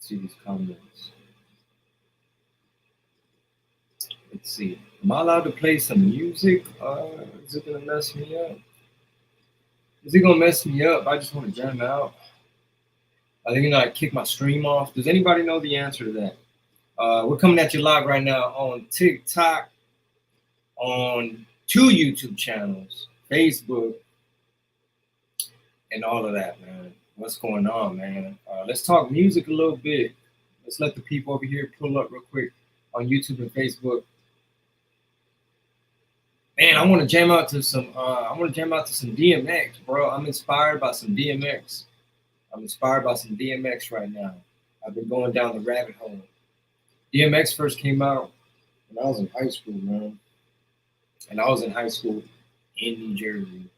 see these comments. Let's see. Am I allowed to play some music? Is it gonna mess me up? Is it gonna mess me up? I just want to jam out. I think I kick my stream off. Does anybody know the answer to that? We're coming at you live right now on TikTok, on 2 YouTube channels, Facebook, and all of that, man. What's going on, man? Let's talk music a little bit. Let's let the people over here pull up real quick on YouTube and Facebook. Man, I want to jam out to some. I want to jam out to some DMX, bro. I'm inspired by some DMX. I'm inspired by some DMX right now. I've been going down the rabbit hole. DMX first came out when I was in high school, man. And I was in high school in New Jersey,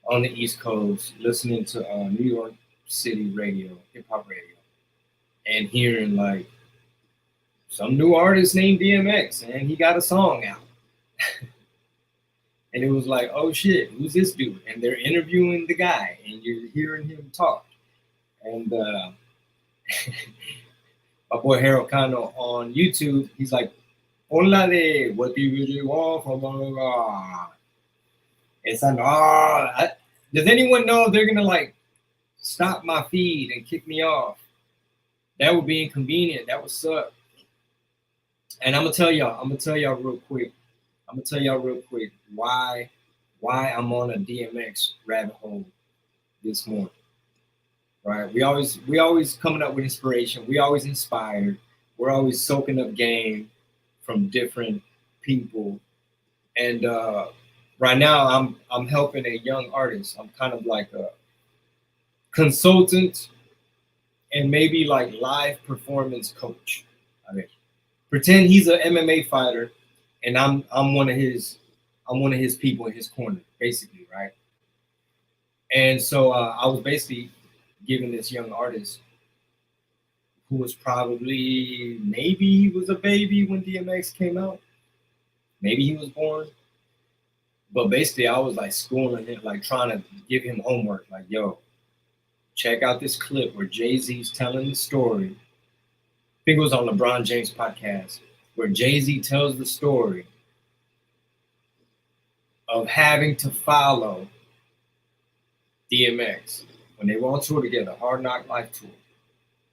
on the East Coast, listening to New York City radio, hip hop radio, and hearing like some new artist named DMX, and he got a song out. And it was like, oh shit, who's this dude? And they're interviewing the guy, and you're hearing him talk. And my boy Harold Kano on YouTube, he's like, "Hola de what do you really want from a It's an does anyone know they're gonna like stop my feed and kick me off? That would be inconvenient. That would suck." And I'm gonna tell y'all real quick. Why I'm on a DMX rabbit hole this morning. Right? We always coming up with inspiration. We always inspired. We're always soaking up game from different people. And right now I'm helping a young artist. I'm kind of like a consultant and maybe like live performance coach. I mean, pretend he's an MMA fighter and I'm one of his people in his corner, basically, right? And so I was basically giving this young artist who was probably, maybe he was a baby when DMX came out. Maybe he was born. But basically I was like schooling him, like trying to give him homework. Like, yo, check out this clip where Jay-Z's telling the story. I think it was on LeBron James' podcast, where Jay-Z tells the story of having to follow DMX when they were on tour together, Hard Knock Life tour.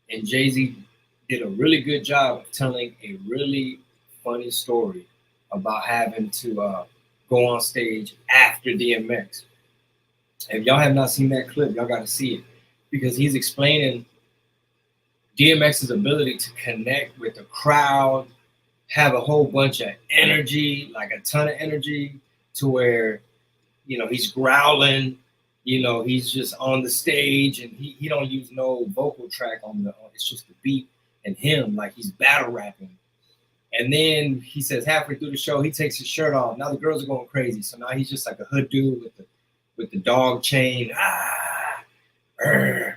And Jay-Z did a really good job of telling a really funny story about having to go on stage after DMX. If y'all have not seen that clip, y'all got to see it, because he's explaining DMX's ability to connect with the crowd, have a whole bunch of energy, like a ton of energy, to where, you know, he's growling, you know, he's just on the stage and he don't use no vocal track it's just the beat and him, like he's battle rapping. And then he says halfway through the show, he takes his shirt off. Now the girls are going crazy. So now he's just like a hood dude with the dog chain. And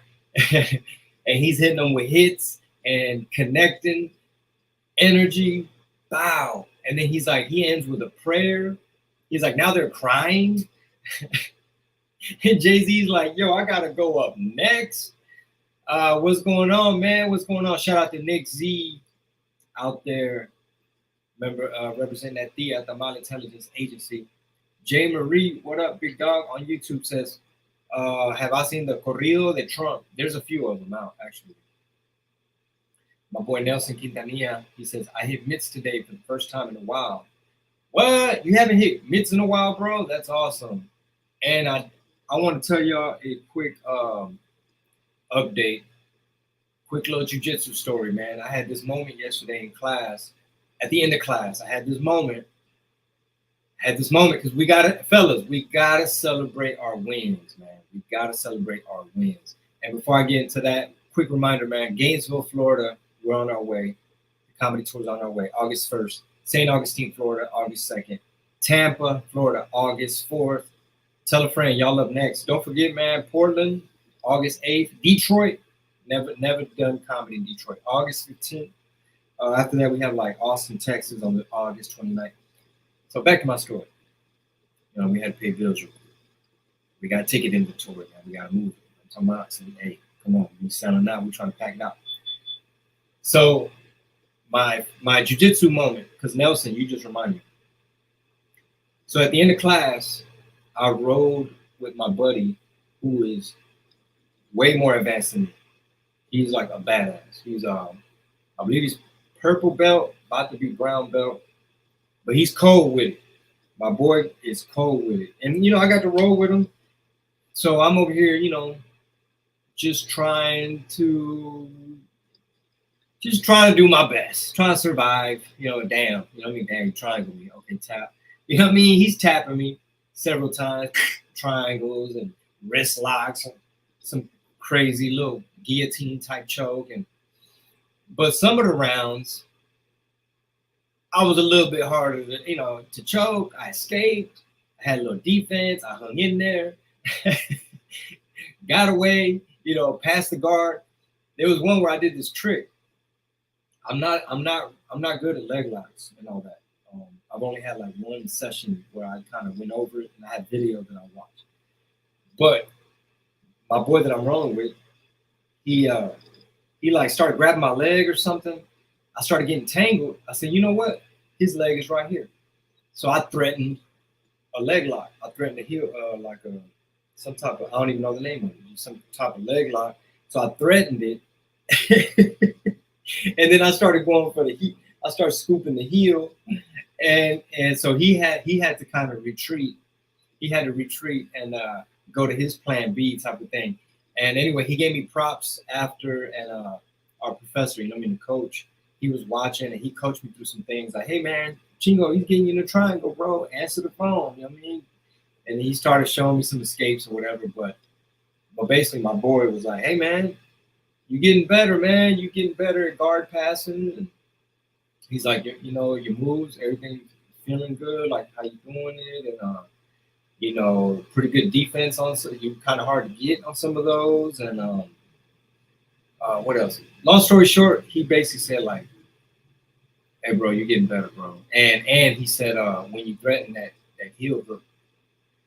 he's hitting them with hits and connecting energy. Wow. And then he's like, he ends with a prayer. He's like, now they're crying. And Jay-Z's like, yo, I gotta go up next. What's going on, man? What's going on? Shout out to Nick Z out there. Remember, representing that Thea Tamal Intelligence Agency. Jay Marie, what up, big dog? On YouTube says, have I seen the Corrido de Trump? There's a few of them out, actually. My boy Nelson Quintanilla, he says, I hit mitts today for the first time in a while. What? You haven't hit mitts in a while, bro? That's awesome. And I want to tell y'all a quick update, quick little jujitsu story, man. I had this moment yesterday in class. At the end of class, I had this moment because we gotta celebrate our wins, man. We gotta celebrate our wins. And before I get into that, quick reminder, man, Gainesville, Florida, we're on our way. The comedy tour's on our way. August 1st. St. Augustine, Florida, August 2nd. Tampa, Florida, August 4th. Tell a friend, y'all up next. Don't forget, man, Portland, August 8th. Detroit, never done comedy in Detroit. August 15th. After that, we have like Austin, Texas on the August 29th. So back to my story. You know, we had to pay bills. We got ticket inventory, man. We got to move it. I'm talking about saying, hey, come on, we selling out. We're trying to pack it out. So my jujitsu moment, because Nelson, you just remind me. So at the end of class, I rode with my buddy who is way more advanced than me. He's like a badass. He's I believe he's purple belt, about to be brown belt, but he's cold with it. My boy is cold with it. And I got to roll with him. So I'm over here, just trying to do my best, trying to survive, damn, damn, triangle me. Okay, tap. You know what I mean? He's tapping me several times, triangles and wrist locks, and some crazy little guillotine type choke. But some of the rounds, I was a little bit harder to choke. I escaped. I had a little defense. I hung in there, got away, past the guard. There was one where I did this trick. I'm not good at leg locks and all that. I've only had like one session where I kind of went over it and I had video that I watched. But my boy that I'm rolling with, he like started grabbing my leg or something. I started getting tangled. I said, you know what? His leg is right here. So I threatened a leg lock. I threatened to heel like some type of, I don't even know the name of it, some type of leg lock. So I threatened it. And then I started going for the heel. I started scooping the heel. And so he had to kind of retreat. He had to retreat and go to his plan B type of thing. And anyway, he gave me props after, and our professor, the coach, he was watching and he coached me through some things like, hey man, Chingo, he's getting you in a triangle, bro. Answer the phone, you know what I mean? And he started showing me some escapes or whatever. But basically my boy was like, hey man, you getting better, man. You getting better at guard passing. And he's like, your moves, everything feeling good, like how you doing it, and pretty good defense on. So you kind of hard to get on some of those, and what else? Long story short, he basically said like, "Hey, bro, you're getting better, bro." And he said, when you threaten that heel hook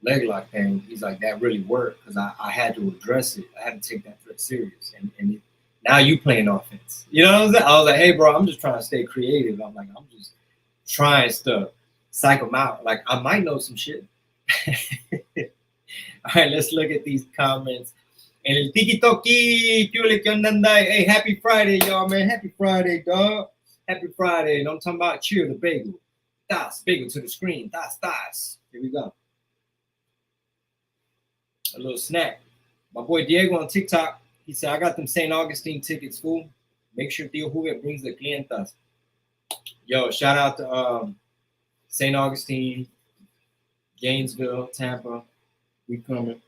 leg lock thing, he's like, that really worked because I had to address it. I had to take that threat serious, and now you playing offense. You know what I'm saying? I was like, hey, bro, I'm just trying to stay creative. I'm just trying to psych them out. Like, I might know some shit. All right, let's look at these comments. And el Tiki Toki, hey, happy Friday, y'all, man. Happy Friday, dog. Happy Friday. And I'm talking about cheer the bagel. Das, bagel to the screen. Das. Here we go. A little snack. My boy Diego on TikTok, he said, I got them St. Augustine tickets, fool. Make sure Theo Juve brings the clientas. Yo, shout out to St. Augustine, Gainesville, Tampa. We coming.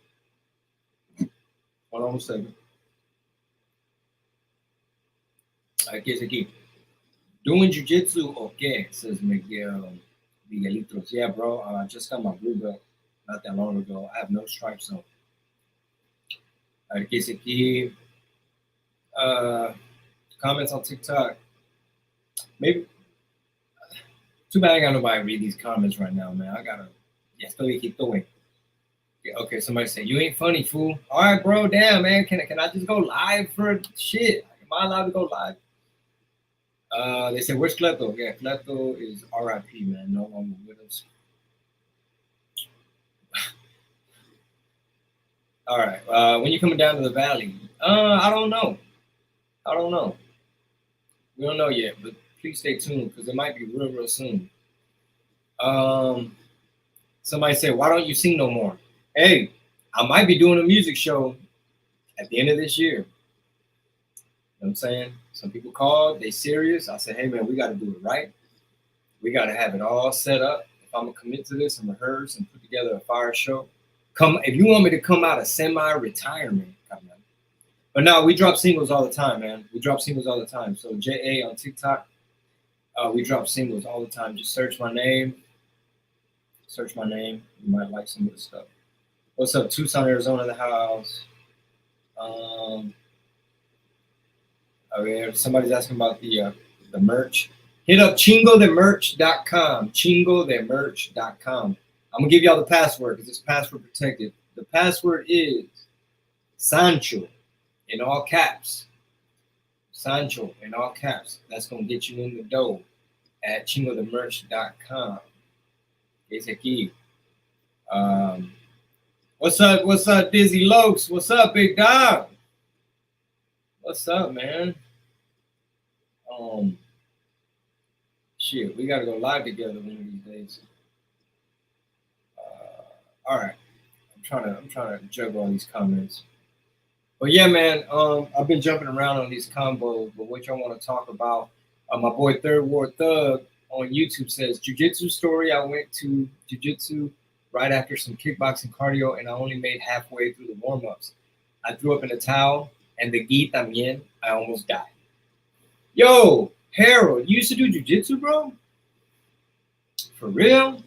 Hold on a second. Aquí es aquí. Doing jiu-jitsu okay, says Miguelitos. Yeah, bro. I just got my blue belt not that long ago. I have no stripes on. Aquí es aquí. Comments on TikTok. Maybe. Too bad I got nobody read these comments right now, man. I gotta. Yeah, estoy aquí, estoy. Okay, somebody said, you ain't funny, fool. All right, bro, damn, man. Can I just go live for shit? Am I allowed to go live? They said, where's Cleto? Yeah, Cleto is RIP, man. No longer with us. All right. When you coming down to the valley? I don't know. We don't know yet, but please stay tuned because it might be real soon. Somebody said, why don't you sing no more? Hey, I might be doing a music show at the end of this year. You know what I'm saying? Some people called, they serious. I said, hey man, we got to do it right. We got to have it all set up. If I'm gonna commit to this and rehearse and put together a fire show, if you want me to come out of semi-retirement, come on. But no, we drop singles all the time, man. We drop singles all the time. So JA on TikTok, we drop singles all the time. Just search my name. You might like some of the stuff. What's up, Tucson, Arizona, in the house? Okay, somebody's asking about the merch. Hit up chingothemerch.com. Chingothemerch.com. I'm gonna give y'all the password because it's password protected. The password is Sancho in all caps. Sancho in all caps. That's gonna get you in the dough at chingothemerch.com. It's a key. What's up? What's up, Dizzy Lokes? What's up, big dog? What's up, man? Shit, we gotta go live together one of these days. All right, I'm trying to juggle all these comments. But yeah, man, I've been jumping around on these combos. But what y'all want to talk about? My boy Third Ward Thug on YouTube says jiu-jitsu story. I went to jiu-jitsu right after some kickboxing cardio, and I only made halfway through the warm-ups. I threw up in a towel, and the gi también. I almost died. Yo, Harold, you used to do jiu-jitsu, bro? For real?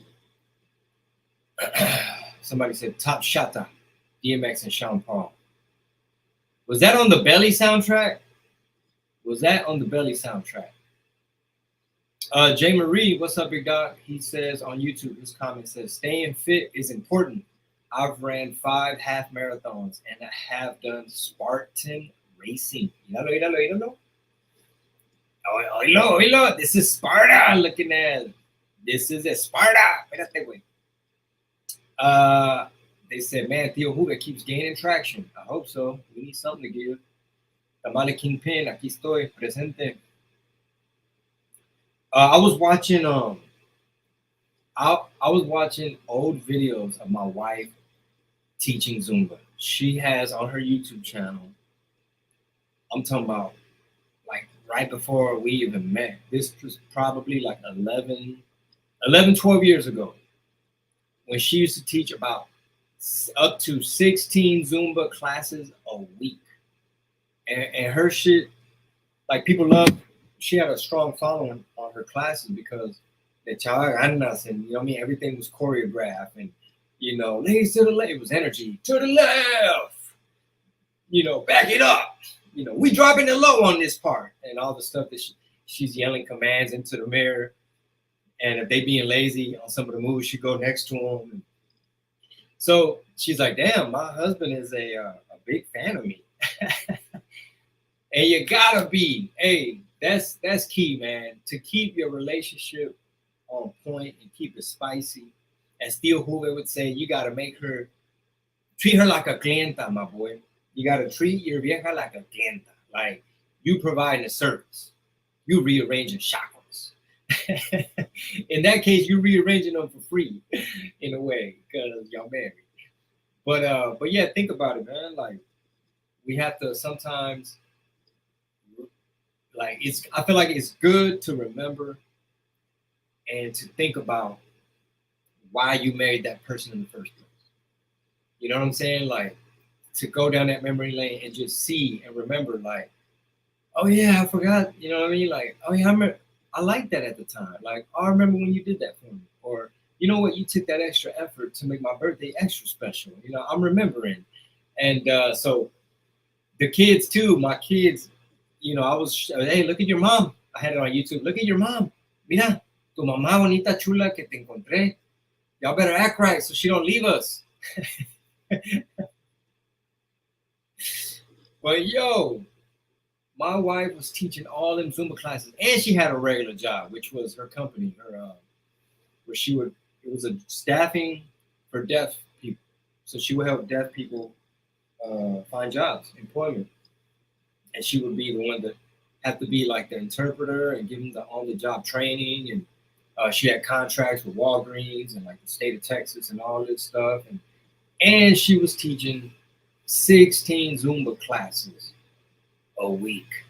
Somebody said Top Shata, DMX and Sean Paul. Was that on the Belly soundtrack? Was that on the Belly soundtrack? Jay Marie, what's up, big dog? He says on YouTube, this comment says, staying fit is important. I've ran 5 half marathons and I have done Spartan racing. Oilo. This is Sparta looking at. This is a Sparta. Espérate, güey. They said, man, Theo Juve keeps gaining traction. I hope so. We need something to give. Tamale Kingpin, aquí estoy, presente. I was watching old videos of my wife teaching Zumba. She has on her YouTube channel, I'm talking about like right before we even met. This was probably like 11, 12 years ago, when she used to teach about up to 16 Zumba classes a week. And her shit, like people love, she had a strong following on her classes because the chavanas and, you know what I mean, everything was choreographed and, you know, ladies to the left, it was energy, to the left, you know, back it up, you know, we dropping it low on this part and all the stuff that she's yelling commands into the mirror. And if they being lazy on some of the moves, she go next to them. So she's like, damn, my husband is a big fan of me. And you gotta be, hey, that's key, man, to keep your relationship on point and keep it spicy. As Theo Juve would say, you gotta treat her like a clienta, my boy. You gotta treat your vieja like a clienta, like you providing a service. You rearranging chakras. In that case, you're rearranging them for free, in a way, because y'all married. But yeah, think about it, man. Like we have to sometimes, like I feel like it's good to remember and to think about why you married that person in the first place. You know what I'm saying? Like to go down that memory lane and just see and remember, like, oh yeah, I forgot. You know what I mean? Like, oh yeah, I liked that at the time. Like, oh, I remember when you did that for me. Or, you know what, you took that extra effort to make my birthday extra special. You know, I'm remembering. And so the kids too, my kids, you know, hey, look at your mom. I had it on YouTube. Look at your mom. Mira, tu mamá bonita chula que te encontré. Y'all better act right so she don't leave us. But yo, my wife was teaching all them Zumba classes, and she had a regular job, which was her company, where it was a staffing for deaf people. So she would help deaf people find jobs, employment. And she would be the one that had to be like the interpreter and give them the on-the-job training. And she had contracts with Walgreens and like the state of Texas and all this stuff. And she was teaching 16 Zumba classes a week.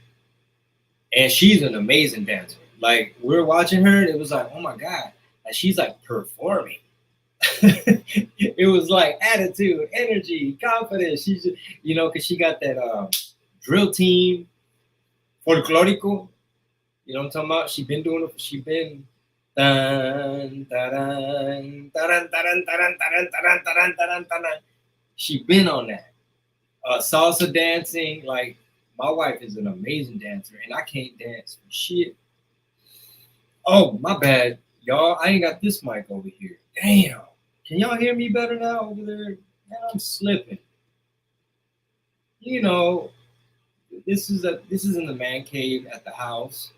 And she's an amazing dancer. Like we're watching her and it was like, oh my God. And she's like performing. It was like attitude, energy, confidence. She's, you know, because she got that drill team, folklorico. You know what I'm talking about? She been doing it. She been she been on that. Salsa dancing. Like my wife is an amazing dancer, and I can't dance for shit. Oh, my bad, y'all. I ain't got this mic over here. Damn. Can y'all hear me better now over there? Man, I'm slipping. You know, this is in the man cave at the house,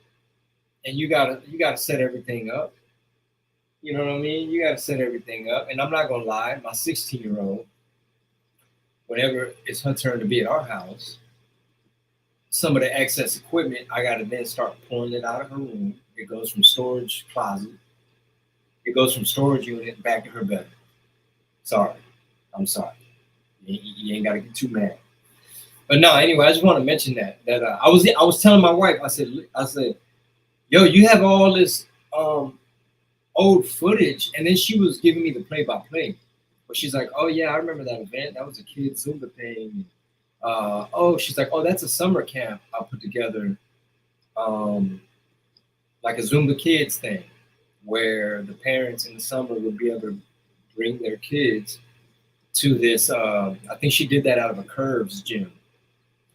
and you gotta set everything up. You know what I mean? You gotta set everything up. And I'm not gonna lie, my 16-year-old, whenever it's her turn to be at our house, some of the excess equipment, I gotta then start pulling it out of her room. It goes from storage closet. It goes from storage unit back to her bedroom. Sorry, I'm sorry. You ain't gotta get too mad. But no, anyway, I just want to mention that I was telling my wife, I said, yo, you have all this old footage, and then she was giving me the play by play. But she's like, oh yeah, I remember that event. That was a kid Zumba thing. Oh, she's like, oh, that's a summer camp I put together, um, like a Zumba kids thing, where the parents in the summer would be able to bring their kids to this. I think she did that out of a Curves gym,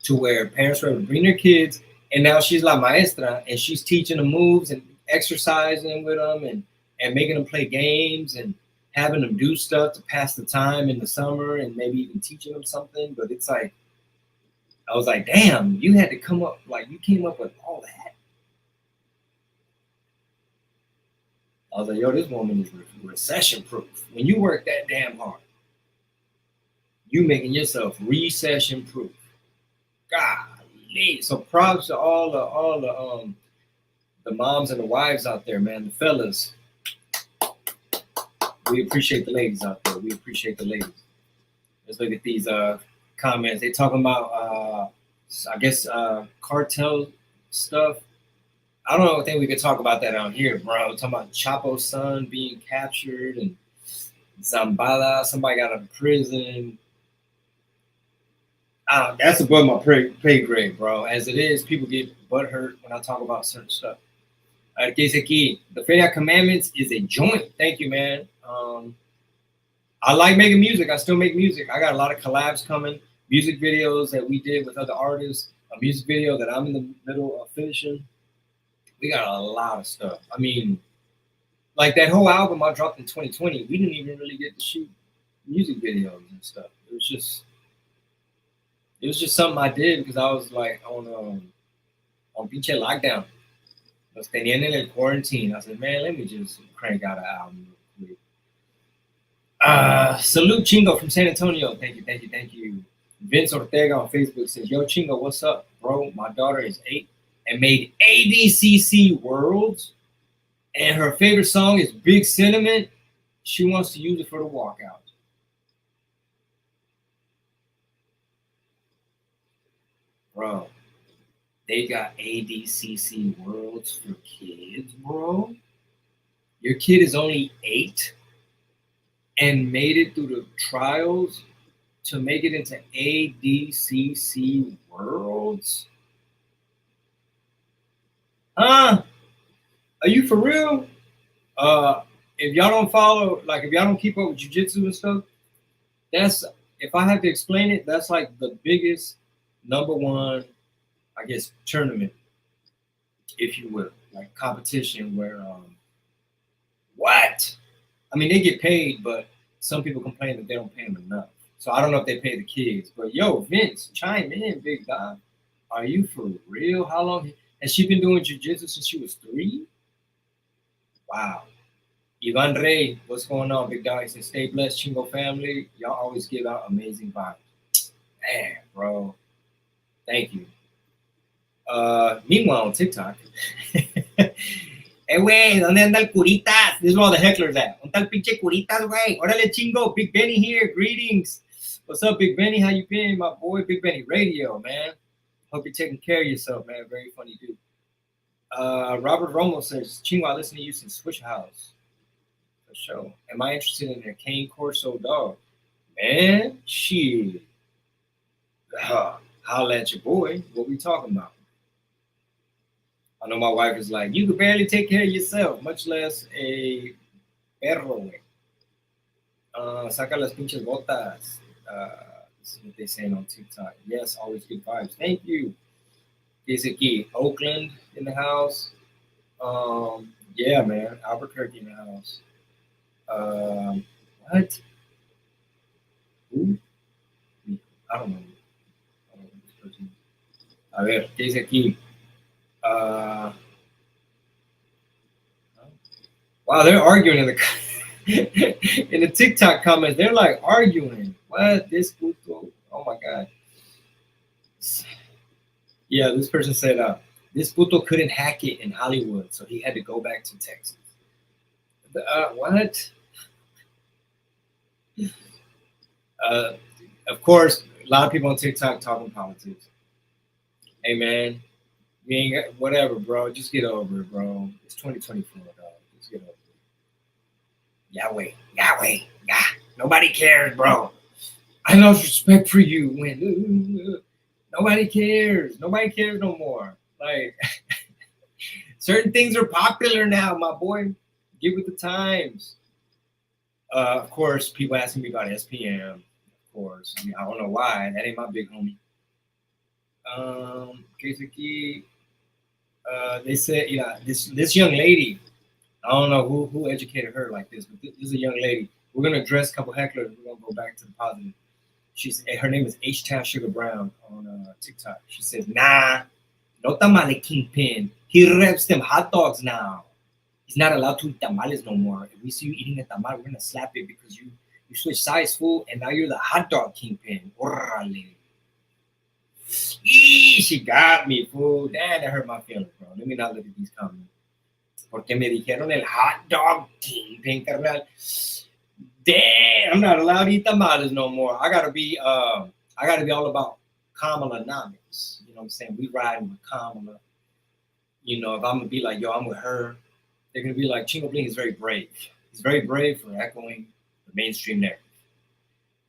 to where parents were able to bring their kids, and now she's la maestra, and she's teaching them moves and exercising with them, and making them play games and having them do stuff to pass the time in the summer, and maybe even teaching them something. But it's like, I was like, damn, you had to come up, like, you came up with all that. I was like, yo, this woman is recession proof. When you work that damn hard, you making yourself recession proof. Golly. So props to all the moms and the wives out there, man, the fellas. We appreciate the ladies out there. We appreciate the ladies. Let's look at these comments. They talking about I guess cartel stuff. I don't think we could talk about that out here, bro. We're talking about Chapo's son being captured and Zambala, somebody got out of prison. That's above my pay grade, bro. As it is, people get butthurt when I talk about certain stuff. ¿Qué dice aquí? The Feria Commandments is a joint. Thank you, man. I like making music. I still make music. I got a lot of collabs coming, music videos that we did with other artists, a music video that I'm in the middle of finishing. We got a lot of stuff. I mean, like that whole album I dropped in 2020, we didn't even really get to shoot music videos and stuff. It was just something I did because I was like on pinche lockdown. Los tenían en el quarantine. I said, man, let me just crank out an album real quick. Salute Chingo from San Antonio. Thank you, thank you, thank you. Vince Ortega on Facebook says, yo, Chingo, what's up, bro? My daughter is 8 and made ADCC Worlds, and her favorite song is Big Sentiment. She wants to use it for the walkout. Bro, they got ADCC Worlds for kids, bro. Your kid is only 8 and made it through the trials to make it into ADCC Worlds? Huh? Are you for real? If y'all don't follow, like if y'all don't keep up with jiu-jitsu and stuff, that's, if I have to explain it, that's like the biggest #1, I guess, tournament, if you will, like competition where what? I mean, they get paid, but some people complain that they don't pay them enough. So I don't know if they pay the kids. But yo, Vince, chime in, big guy. Are you for real? How long has she been doing jiu-jitsu since she was 3? Wow. Ivan Rey, what's going on, big dog? He said, stay blessed, Chingo family. Y'all always give out amazing vibes. Man, bro. Thank you. Meanwhile, on TikTok. Güey, ¿dónde anda el Curitas? This is where all the hecklers at. ¿Dónde está el pinche Curitas, güey? Órale, Chingo. Big Benny here. Greetings. What's up, Big Benny? How you been? My boy, Big Benny Radio, man. Hope you're taking care of yourself, man. Very funny dude. Robert Romo says, Chingo, I listen to you since Switch House. For sure. Am I interested in a Cane Corso dog? Man, shit. Holla at your boy. What we talking about? I know my wife is like, you could barely take care of yourself, much less a perro. Saca las pinches botas. This is what they're saying on TikTok. Yes, always good vibes. Thank you. Is it key? Oakland in the house. Yeah, man. Albuquerque in the house. What? Who? I don't know. A ver, ¿qué dice aquí? Wow, they're arguing in the in the TikTok comments. They're like arguing. What this puto? Oh my god. Yeah, this person said this puto couldn't hack it in Hollywood, so he had to go back to Texas. What? Uh, of course, a lot of people on TikTok talking politics. Hey man, you ain't got whatever, bro. Just get over it, bro. It's 2024, dog. Just get over it. Yahweh, Yahweh, yeah. Nobody cares, bro. I lost respect for you when nobody cares. Nobody cares no more. Like certain things are popular now, my boy. Get with the times. Of course, people asking me about SPM. Of course, I mean I don't know why. That ain't my big homie. Basically, they said, this young lady. I don't know who educated her like this, but this is a young lady. We're gonna address a couple hecklers. We're gonna go back to the positive. Her name is H Town Sugar Brown on TikTok. She says, "Nah, no tamale kingpin. He reps them hot dogs now. He's not allowed to eat tamales no more. If we see you eating a tamal, we're gonna slap it because you switch size, fool, and now you're the hot dog kingpin. Orale." Eee, she got me, fool. Damn, that hurt my feelings, bro. Let me not look at these comments. Porque me dijeron el hot dog kingpin, carnal. Damn, I'm not allowed to eat tamales no more. I gotta be all about Kamala-nomics. You know what I'm saying? We riding with Kamala. You know, if I'm gonna be like, yo, I'm with her, they're gonna be like, Chingo Bling is very brave. He's very brave for echoing the mainstream narrative.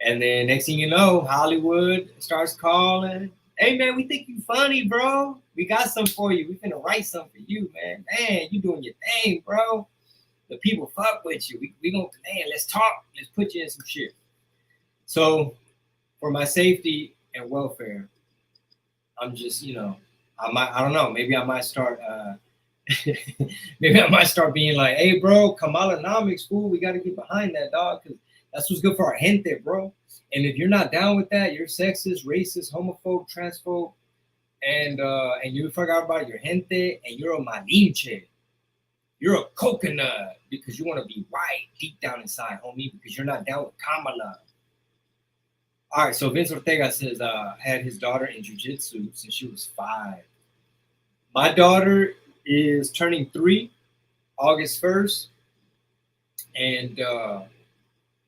And then next thing you know, Hollywood starts calling. Hey man, we think you funny, bro. We got something for you. We finna write something for you, man. Man, you doing your thing, bro. The people fuck with you. We gonna, man, let's talk. Let's put you in some shit. So for my safety and welfare, I'm just, I don't know. Maybe I might start maybe I might start being like, hey bro, Kamala-nomics, fool. We gotta get behind that, dog, because that's what's good for our gente, bro. And if you're not down with that, you're sexist, racist, homophobe, transphobe, and you forgot about your gente, and you're a malinche. You're a coconut because you want to be white deep down inside, homie, because you're not down with Kamala. All right, so Vince Ortega says had his daughter in jiu-jitsu since she was 5. My daughter is turning 3 August 1st, and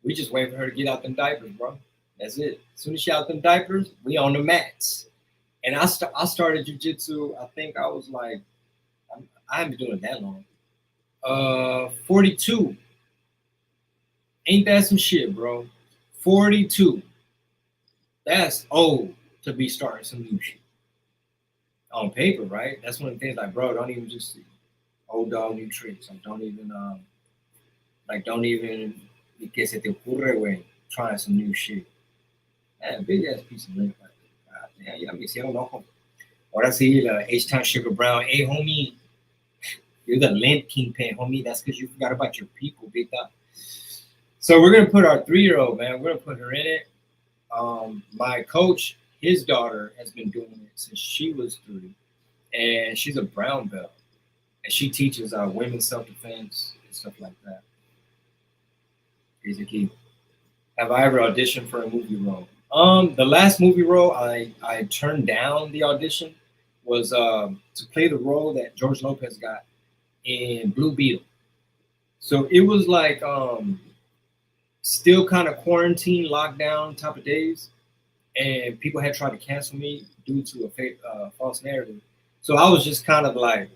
we just wait for her to get out them diapers, bro. That's it. As soon as she out them diapers, we on the mats. And I started jiu-jitsu, I think I was like, I haven't been doing it that long. 42. Ain't that some shit, bro? 42. That's old to be starting some new shit. On paper, right? That's one of the things like, bro, don't even just old dog, new tricks. Like, don't even ni que se te ocurre, güey, trying some new shit. Man, big ass piece of lint. Like, God damn, ya me hicieron loco. Ahora sí, la H-Town Sugar Brown. Hey, homie, you're the lint kingpin, homie. That's because you forgot about your people, big dog. So we're gonna put our 3-year-old, man. We're gonna put her in it. My coach, his daughter, has been doing it since she was 3, and she's a brown belt, and she teaches women's self-defense and stuff like that. Here's the key. Have I ever auditioned for a movie role? The last movie role I turned down the audition was to play the role that George Lopez got in Blue Beetle. So it was like still kind of quarantine, lockdown type of days, and people had tried to cancel me due to a fake, false narrative. So I was just kind of like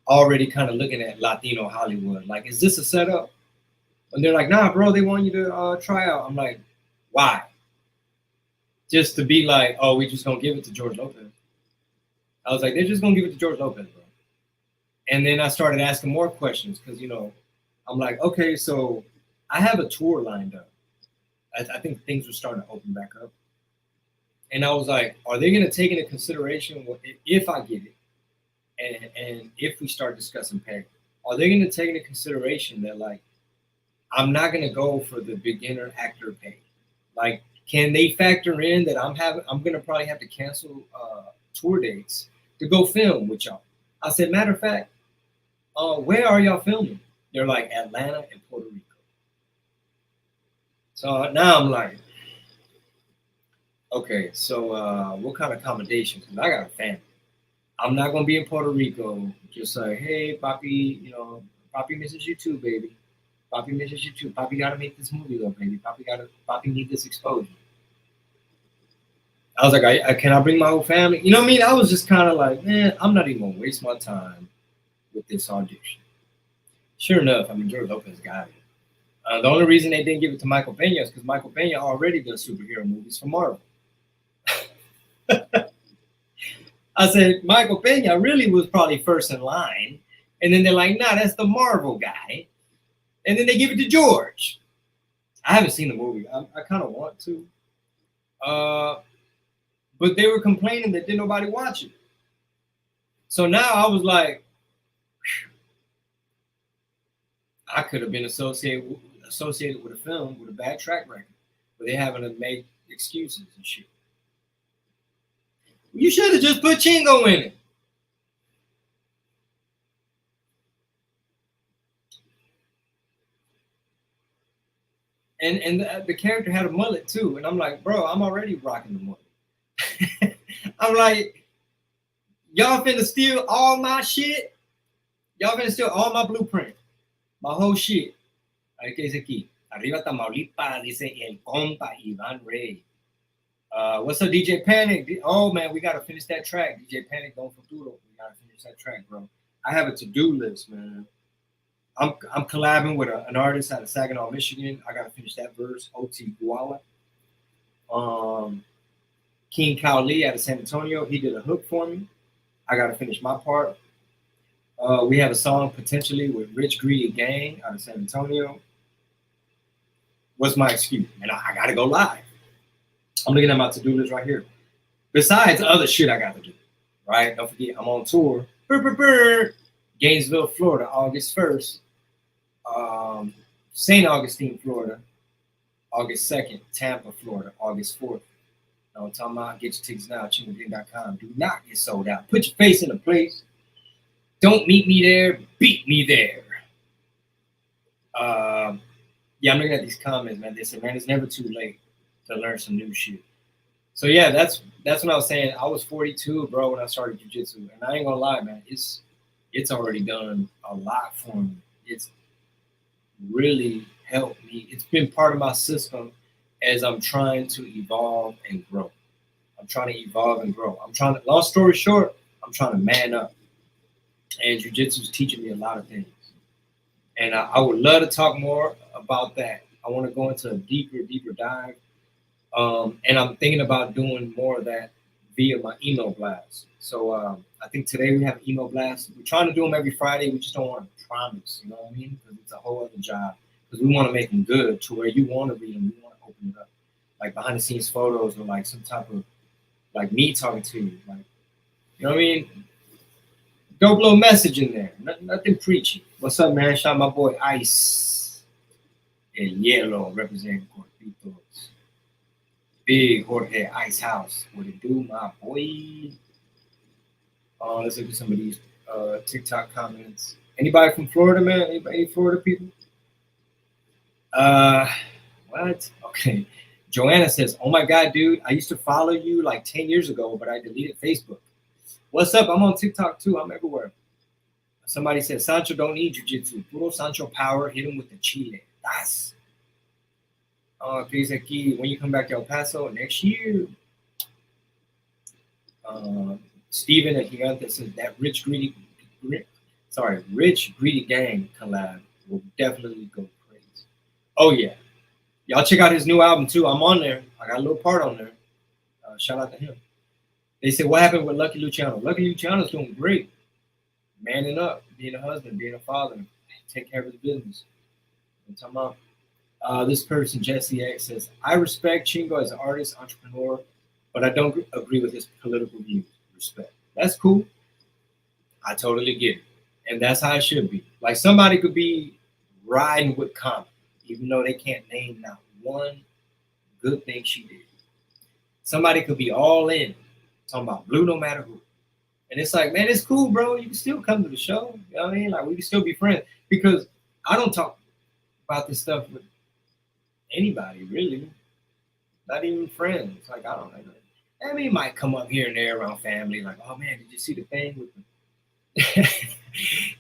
already kind of looking at Latino Hollywood. Like, is this a setup? And they're like, nah, bro, they want you to try out. I'm like, why? Just to be like, oh, we just gonna give it to George Lopez. I was like, they're just gonna give it to George Lopez, bro. And then I started asking more questions because, I'm like, okay, so I have a tour lined up. I think things were starting to open back up. And I was like, are they gonna take into consideration if I get it, and if we start discussing pay, are they gonna take into consideration that, like, I'm not gonna go for the beginner actor pay? Like, can they factor in that I'm gonna probably have to cancel tour dates to go film with y'all. I said, matter of fact, where are y'all filming? They're like Atlanta and Puerto Rico. So now I'm like, okay, so what kind of accommodations? Because I got a family. I'm not gonna be in Puerto Rico just like, hey, Papi, Papi misses you too, baby. Papi misses you too. Papi gotta make this movie though, baby. Papi need this exposure. I was like, can I bring my whole family? You know what I mean? I was just kind of like, man, I'm not even gonna waste my time with this audition. Sure enough, I mean, George Lopez got it. The only reason they didn't give it to Michael Pena is because Michael Pena already does superhero movies for Marvel. I said, Michael Pena really was probably first in line. And then they're like, nah, that's the Marvel guy. And then they give it to George. I haven't seen the movie. I kind of want to. But they were complaining that didn't nobody watch it. So now I was like, whew, I could have been associated with a film with a bad track record, but they having to make excuses and shit. You should have just put Chingo in it. And the character had a mullet too, and I'm like, bro, I'm already rocking the mullet. I'm like, y'all finna steal all my shit. Y'all finna steal all my blueprint, my whole shit. A ver qué dice aquí. Arriba Tamaulipas, dice el compa Iván Rey. What's up, DJ Panic? Oh man, we gotta finish that track. DJ Panic Don Futuro. We gotta finish that track, bro. I have a to-do list, man. I'm collabing with an artist out of Saginaw, Michigan. I gotta finish that verse. OT Guala. King Kao Lee out of San Antonio. He did a hook for me. I gotta finish my part. We have a song potentially with Rich Greedy Gang out of San Antonio. What's my excuse? And I gotta go live. I'm looking at my to-do list right here. Besides other shit I got to do, right? Don't forget, I'm on tour. Gainesville, Florida, August 1st. St. Augustine, Florida, August 2nd. Tampa, Florida, August 4th. I'm talking about, get your tickets now at chingogang.com. Do not get sold out. Put your face in a place. Don't meet me there. Beat me there. Yeah, I'm looking at these comments, man. They said, man, it's never too late to learn some new shit. So yeah, that's what I was saying. I was 42, bro, when I started jiu-jitsu. And I ain't gonna lie, man, it's already done a lot for me. It's really helped me. It's been part of my system as I'm trying to evolve and grow. Long story short, I'm trying to man up. And jiu-jitsu is teaching me a lot of things. And I would love to talk more about that. I want to go into a deeper dive. And I'm thinking about doing more of that via my email blast. So I think today we have an email blast. We're trying to do them every Friday. We just don't want to promise, you know what I mean? Because it's a whole other job. Because we want to make them good to where you want to read them. You want to open it up. Like behind the scenes photos or like some type of, like me talking to you. Like, you know what I mean? Dope little message in there. Nothing preachy. What's up, man? Shout out my boy Ice. El Hielo representing Corpitos. Big Jorge Ice House. What it do, my boy? Let's look at some of these TikTok comments. Anybody from Florida, man? Any Florida people? What? Okay. Joanna says, oh my God, dude, I used to follow you like 10 years ago, but I deleted Facebook. What's up? I'm on TikTok too. I'm everywhere. Somebody said, Sancho don't need jiu-jitsu. Puro Sancho power. Hit him with the chile. That's. Please, aquí, when you come back to El Paso next year. Steven at Gigante says that Rich Greedy Gang collab will definitely go crazy. Oh yeah. Y'all check out his new album too. I'm on there. I got a little part on there. Shout out to him. They said, what happened with Lucky Luciano? Lucky Luciano's doing great. Manning up, being a husband, being a father, take care of his business. I'm talking about this person, Jesse X, says, I respect Chingo as an artist, entrepreneur, but I don't agree with his political views. Respect. That's cool. I totally get it. And that's how it should be. Like somebody could be riding with Common, even though they can't name not one good thing she did. Somebody could be all in talking about Blue no matter who. And it's like, man, it's cool, bro. You can still come to the show. You know what I mean? Like, we can still be friends because I don't talk about this stuff with anybody, really. Not even friends. Like, I don't know. I mean, it might come up here and there around family. Like, oh, man, did you see the thing with the...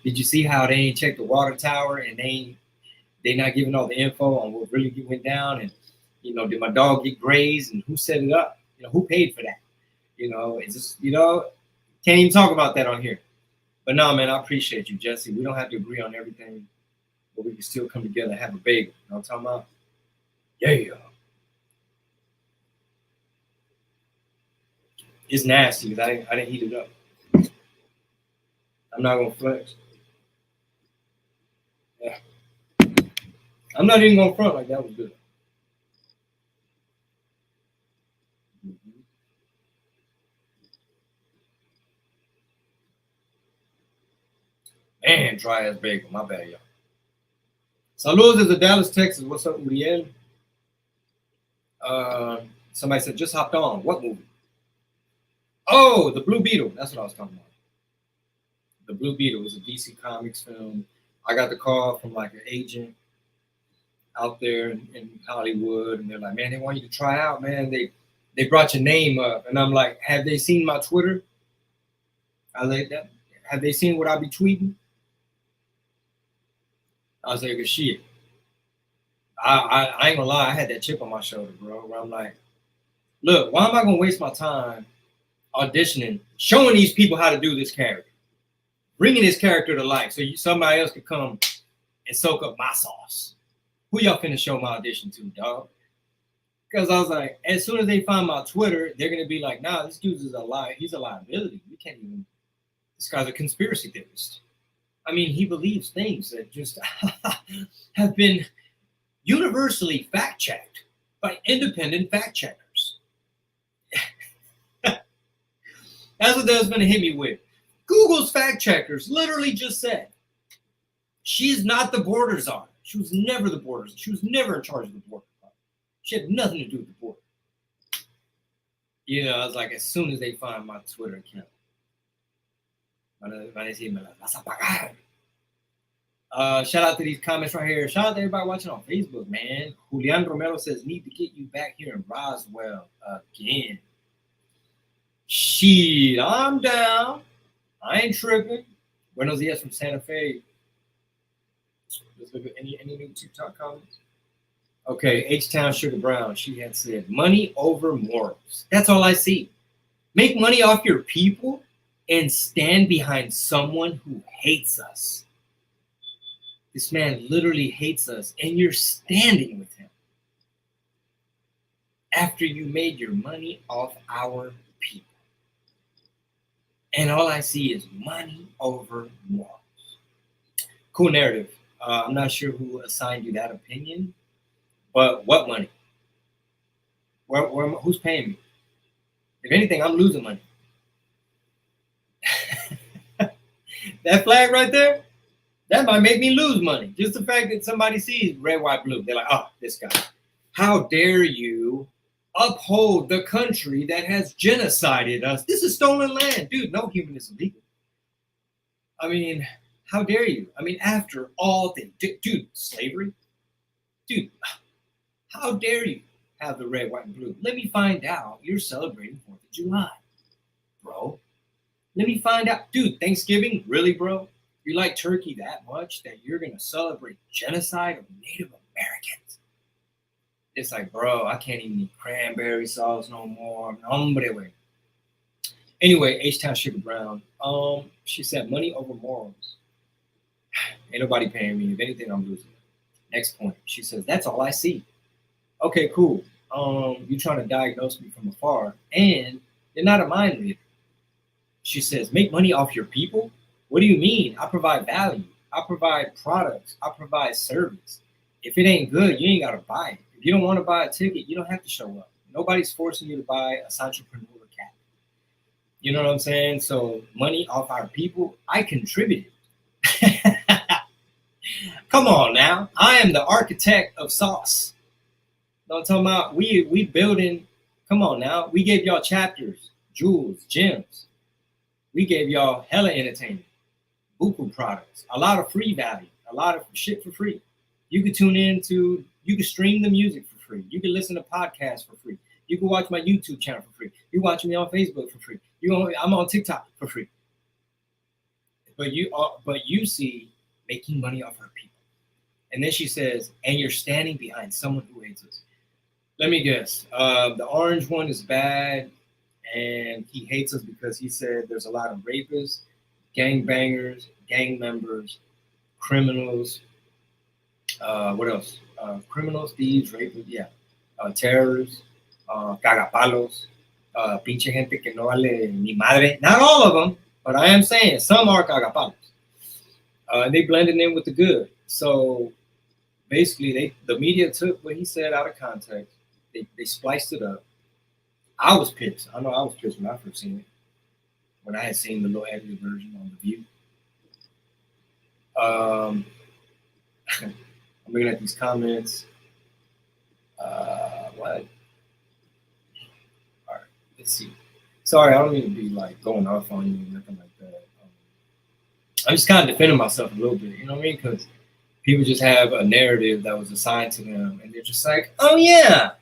Did you see how they ain't checked the water tower and they not giving all the info on what really went down? And, you know, did my dog get grazed and who set it up? You know, who paid for that? You know, it's just, you know, can't even talk about that on here. But no, man, I appreciate you, Jesse. We don't have to agree on everything, but we can still come together and have a bagel. You know what I'm talking about? Yeah. It's nasty because I didn't heat it up. I'm not gonna flex. Yeah. I'm not even gonna front like that was good. Man, dry ass bagel. My bad, y'all. Saludos desde Dallas, Texas. What's up, Uriel? Somebody said just hopped on. What movie? Oh, the Blue Beetle. That's what I was talking about. The Blue Beetle was a DC Comics film. I got the call from like an agent out there in Hollywood, and they're like, man, they want you to try out, man. They brought your name up, and I'm like, have they seen my Twitter? I like that. Have they seen what I be tweeting? I was like, shit. I ain't gonna lie, I had that chip on my shoulder, bro. Where I'm like, look, why am I gonna waste my time auditioning, showing these people how to do this character, bringing this character to life, so somebody else could come and soak up my sauce? Who y'all finna show my audition to, dog? Because I was like, as soon as they find my Twitter, they're gonna be like, nah, this dude is a lie. He's a liability. We can't even. This guy's a conspiracy theorist. I mean, he believes things that just have been universally fact-checked by independent fact-checkers. That's what that's going to hit me with. Google's fact-checkers literally just said, she's not the border czar. She was never the border. She was never in charge of the border. She had nothing to do with the border. You know, I was like, as soon as they find my Twitter account, vas a pagar. Shout out to these comments right here. Shout out to everybody watching on Facebook, man. Julian Romero says, need to get you back here in Roswell again. Shit, I'm down. I ain't tripping. Buenos dias from Santa Fe. Let's look at any new TikTok comments. Okay, H-Town Sugar Brown. She had said, money over morals. That's all I see. Make money off your people and stand behind someone who hates us. This man literally hates us, and you're standing with him after you made your money off our people. And all I see is money over morals. Cool narrative. I'm not sure who assigned you that opinion, but what money? Who's paying me? If anything, I'm losing money. That flag right there, that might make me lose money. Just the fact that somebody sees red, white, blue. They're like, oh, this guy. How dare you uphold the country that has genocided us? This is stolen land. Dude, no human is illegal. I mean, how dare you? I mean, after all they did, dude, slavery? Dude, how dare you have the red, white, and blue? Let me find out you're celebrating 4th of July, bro. Let me find out. Dude, Thanksgiving? Really, bro? You like turkey that much that you're going to celebrate genocide of Native Americans? It's like, bro, I can't even eat cranberry sauce no more. Hombre, way. Anyway, H-Town Sugar Brown. She said, money over morals. Ain't nobody paying me. If anything, I'm losing. Next point. She says, that's all I see. Okay, cool. You're trying to diagnose me from afar, and you're not a mind reader. She says, make money off your people? What do you mean? I provide value. I provide products. I provide service. If it ain't good, you ain't got to buy it. If you don't want to buy a ticket, you don't have to show up. Nobody's forcing you to buy a Santrepreneur cap. You know what I'm saying? So money off our people, I contributed. Come on now. I am the architect of sauce. You know what I'm talking about? We building. Come on now. We gave y'all chapters, jewels, gems. We gave y'all hella entertainment, buku products, a lot of free value, a lot of shit for free. You could you could stream the music for free. You could listen to podcasts for free. You can watch my YouTube channel for free. You watch me on Facebook for free. I'm on TikTok for free. But you see making money off our people. And then she says, and you're standing behind someone who hates us. Let me guess. The orange one is bad, and he hates us because he said there's a lot of rapists, gangbangers, gang members, criminals. What else? Criminals, thieves, rapists, yeah. Terrorists, cagapalos, pinche gente que no vale ni madre. Not all of them, but I am saying some are cagapalos. They blended in with the good. So basically, the media took what he said out of context. They spliced it up. I was pissed. I know I was pissed when I first seen it. When I had seen the little edited version on The View. I'm looking at these comments. What? All right, let's see. Sorry, I don't mean to be like going off on you or nothing like that. I'm just kind of defending myself a little bit, you know what I mean? Because people just have a narrative that was assigned to them, and they're just like, oh yeah,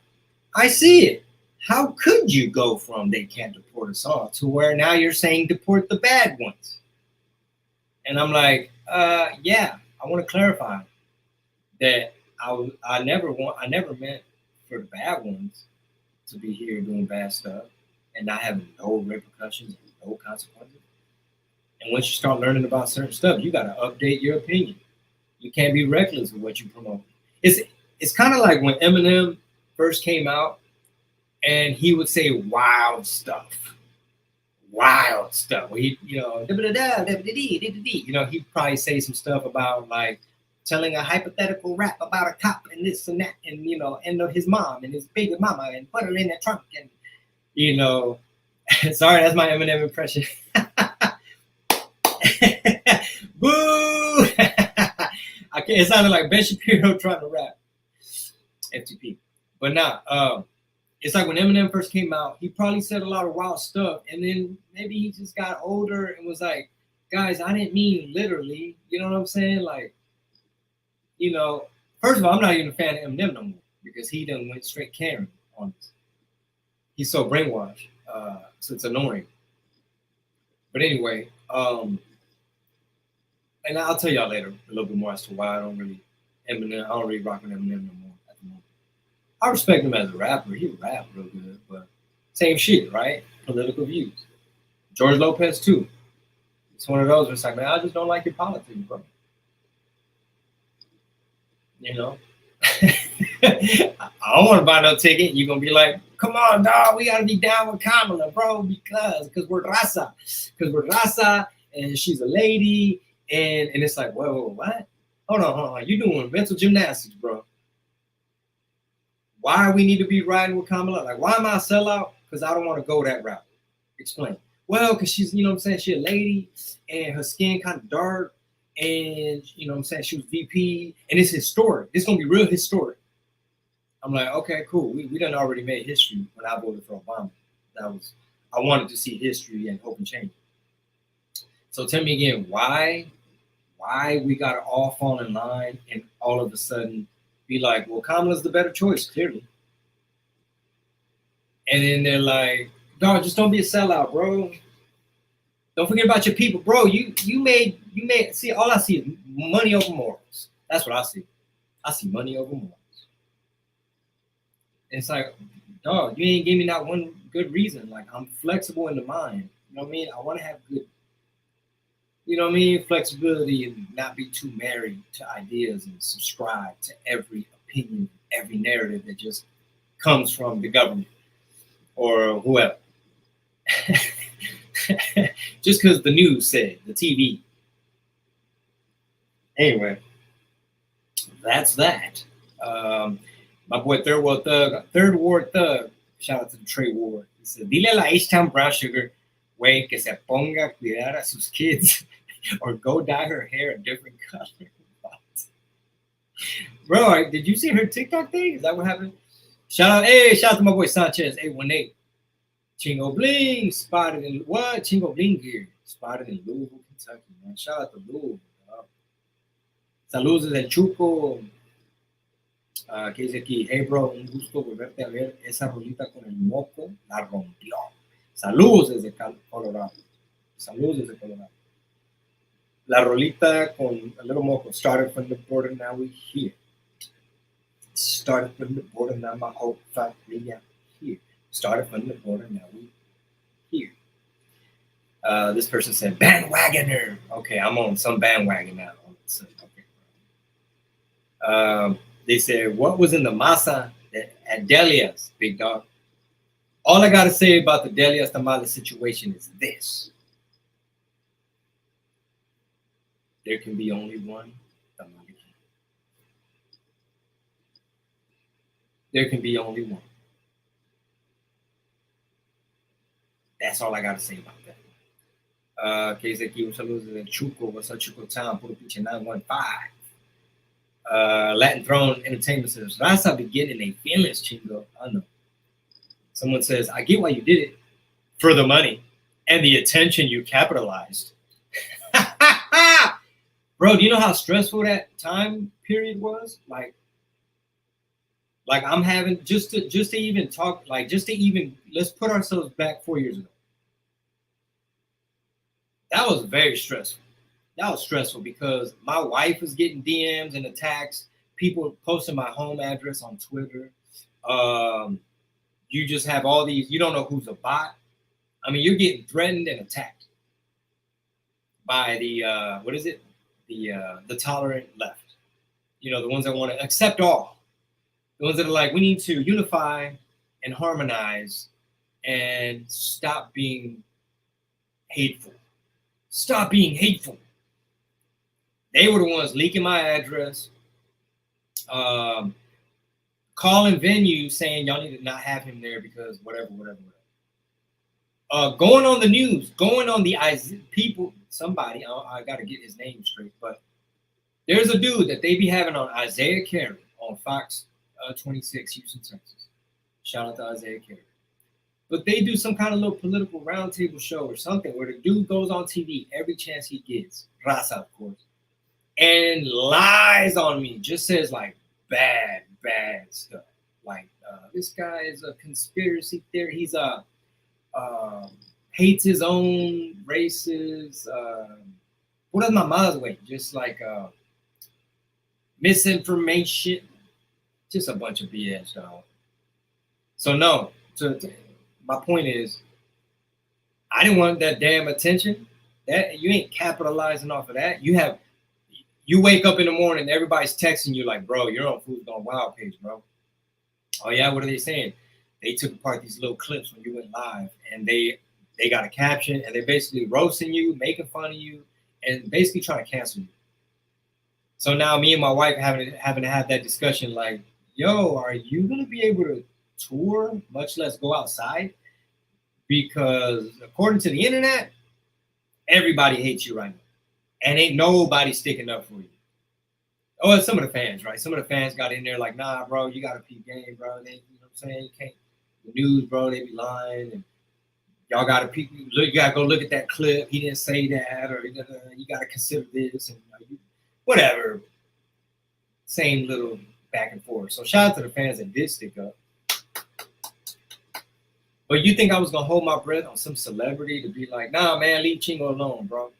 I see it. How could you go from they can't deport us all to where now you're saying deport the bad ones? And I'm like, yeah, I want to clarify that I never meant for the bad ones to be here doing bad stuff and not having no repercussions and no consequences. And once you start learning about certain stuff, you got to update your opinion. You can't be reckless with what you promote. It's kind of like when Eminem first came out and he would say wild stuff. He, he'd probably say some stuff about like telling a hypothetical rap about a cop and this and that, and and his mom and his baby mama and put her in the trunk and sorry, that's my Eminem impression. Boo! It sounded like Ben Shapiro trying to rap. FTP. But nah, it's like when Eminem first came out, he probably said a lot of wild stuff, and then maybe he just got older and was like, guys, I didn't mean literally, you know what I'm saying? Like, first of all, I'm not even a fan of Eminem no more because he done went straight Karen on this. He's so brainwashed, so it's annoying. But anyway, and I'll tell y'all later a little bit more as to why I don't really rock with Eminem no more at the moment. I respect him as a rapper. He rap real good, but same shit, right? Political views. George Lopez too. It's one of those where it's like, man, I just don't like your politics, bro. I don't want to buy no ticket. You're gonna be like, come on, dog, we gotta be down with Kamala, bro, because we're raza. Because we're raza and she's a lady. And it's like, whoa, what? Hold on. You're doing mental gymnastics, bro. Why we need to be riding with Kamala? Like, why am I a sellout? Because I don't want to go that route. Explain. Well, because she's, she's a lady and her skin kind of dark. And, she was VP. And it's historic. It's going to be real historic. I'm like, okay, cool. We done already made history when I voted for Obama. I wanted to see history and hope and change. So tell me again, why we got to all fall in line and all of a sudden be like, well, Kamala's the better choice, clearly. And then they're like, dog, just don't be a sellout, bro. Don't forget about your people, bro. You made, see, all I see is money over morals. That's what I see. I see money over morals. And it's like, dog, you ain't give me not one good reason. Like, I'm flexible in the mind. You know what I mean? I want to have good, flexibility and not be too married to ideas and subscribe to every opinion, every narrative that just comes from the government or whoever. Just because the news said, the TV. Anyway, that's that. My boy Third Ward Thug, shout out to the Trey Ward. He said, dile a la H-Town Brown Sugar, güey, que se ponga a cuidar a sus kids or go dye her hair a different color. Bro, did you see her TikTok thing? Is that what happened? Shout out to my boy Sanchez, 818. Chingo Bling spotted in what? Chingo Bling gear spotted in Louisville, Kentucky, man. Shout out to Louisville. Saludos del Chuco. Que dice aquí, hey bro, un gusto volverte a ver. Esa rolita con el moco la rompió. Saludos desde Colorado. Saludos desde Colorado. La rolita con a little moco. Started from the border, now we here. Started from the border, now my whole familia here. Started from the border, now we here. This person said, bandwagoner. Okay, I'm on some bandwagon now. Okay. They said, what was in the masa at Delia's, big dog? All I got to say about the Delia's tamale situation is this. There can be only one tamale. There can be only one. That's all I got to say about that. Que dice aquí, un saludo desde Chuco. What's up, Chuco Town? Puro pinche 915. Latin Throne Entertainment says, Raza be getting a feelings, Chingo. I know. Someone says, I get why you did it. For the money and the attention you capitalized. Bro, do you know how stressful that time period was? Like I'm having just to even talk, like just to even, let's put ourselves back 4 years ago. That was very stressful. That was stressful because my wife was getting DMs and attacks. People posting my home address on Twitter. You just have all these, you don't know who's a bot. I mean, you're getting threatened and attacked by the, what is it? The tolerant left. You know, the ones that want to accept all. The ones that are like, we need to unify and harmonize and stop being hateful. Stop being hateful. They were the ones leaking my address, calling venues saying y'all need to not have him there because whatever. Going on the news, going on the people, somebody, I got to get his name straight, but there's a dude that they be having on Isaiah Carey on Fox 26, Houston, Texas. Shout out to Isaiah Carey. But they do some kind of little political roundtable show or something where the dude goes on TV every chance he gets, Raza, of course, and lies on me, just says like bad stuff. Like this guy is a conspiracy theory. He's hates his own races. What is my mother's way? Just like misinformation. Just a bunch of BS, dog. So no, my point is, I didn't want that damn attention. That you ain't capitalizing off of that. You wake up in the morning, everybody's texting you like, bro, you're on Foods Gone Wild page, bro. Oh yeah, what are they saying? They took apart these little clips when you went live, and they got a caption, and they're basically roasting you, making fun of you, and basically trying to cancel you. So now me and my wife having to have that discussion, like, yo, are you gonna be able to tour, much less go outside? Because according to the internet, everybody hates you right now. And ain't nobody sticking up for you. Oh, and some of the fans, right? Some of the fans got in there like, nah, bro, you gotta peep game, bro. They, you know what I'm saying? You can't, the news, bro, they be lying, and y'all gotta peep. You gotta go look at that clip. He didn't say that, or you gotta consider this, and whatever. Same little back and forth. So shout out to the fans that did stick up. But you think I was gonna hold my breath on some celebrity to be like, nah, man, leave Chingo alone, bro?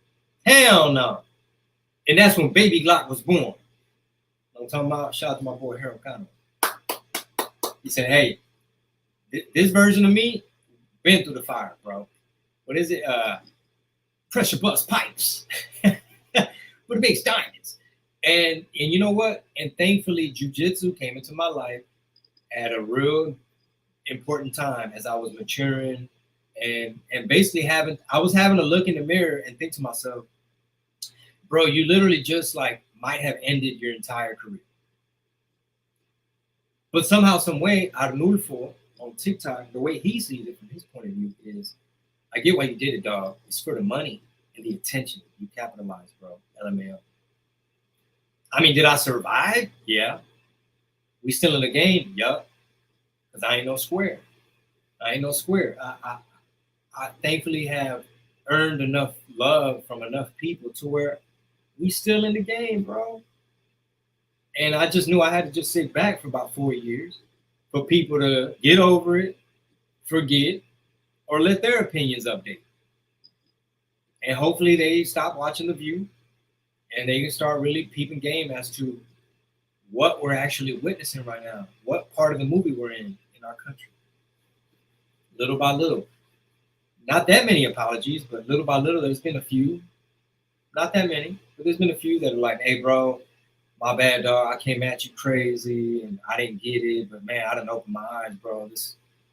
Hell no. And that's when Baby Glock was born. I'm talking about, shout out to my boy Harold Connor. He said, hey, this version of me been through the fire, bro. What is it? Pressure bust pipes. With the big diamonds. And you know what? And thankfully, jiu-jitsu came into my life at a real important time as I was maturing and basically I was having to look in the mirror and think to myself, bro, you literally just like might have ended your entire career. But somehow, some way, Arnulfo on TikTok, the way he sees it from his point of view is, I get why you did it, dog. It's for the money and the attention you capitalized, bro. LMAO. I mean, did I survive? Yeah. We still in the game? Yup. Because I ain't no square. I I thankfully have earned enough love from enough people to where we still in the game, bro. And I just knew I had to just sit back for about 4 years for people to get over it, forget, or let their opinions update. And hopefully they stop watching The View and they can start really peeping game as to what we're actually witnessing right now, what part of the movie we're in our country. Little by little. Not that many apologies, but little by little, there's been a few. Not that many, but there's been a few that are like, hey, bro, my bad, dog. I came at you crazy and I didn't get it, but man, I didn't open my eyes, bro.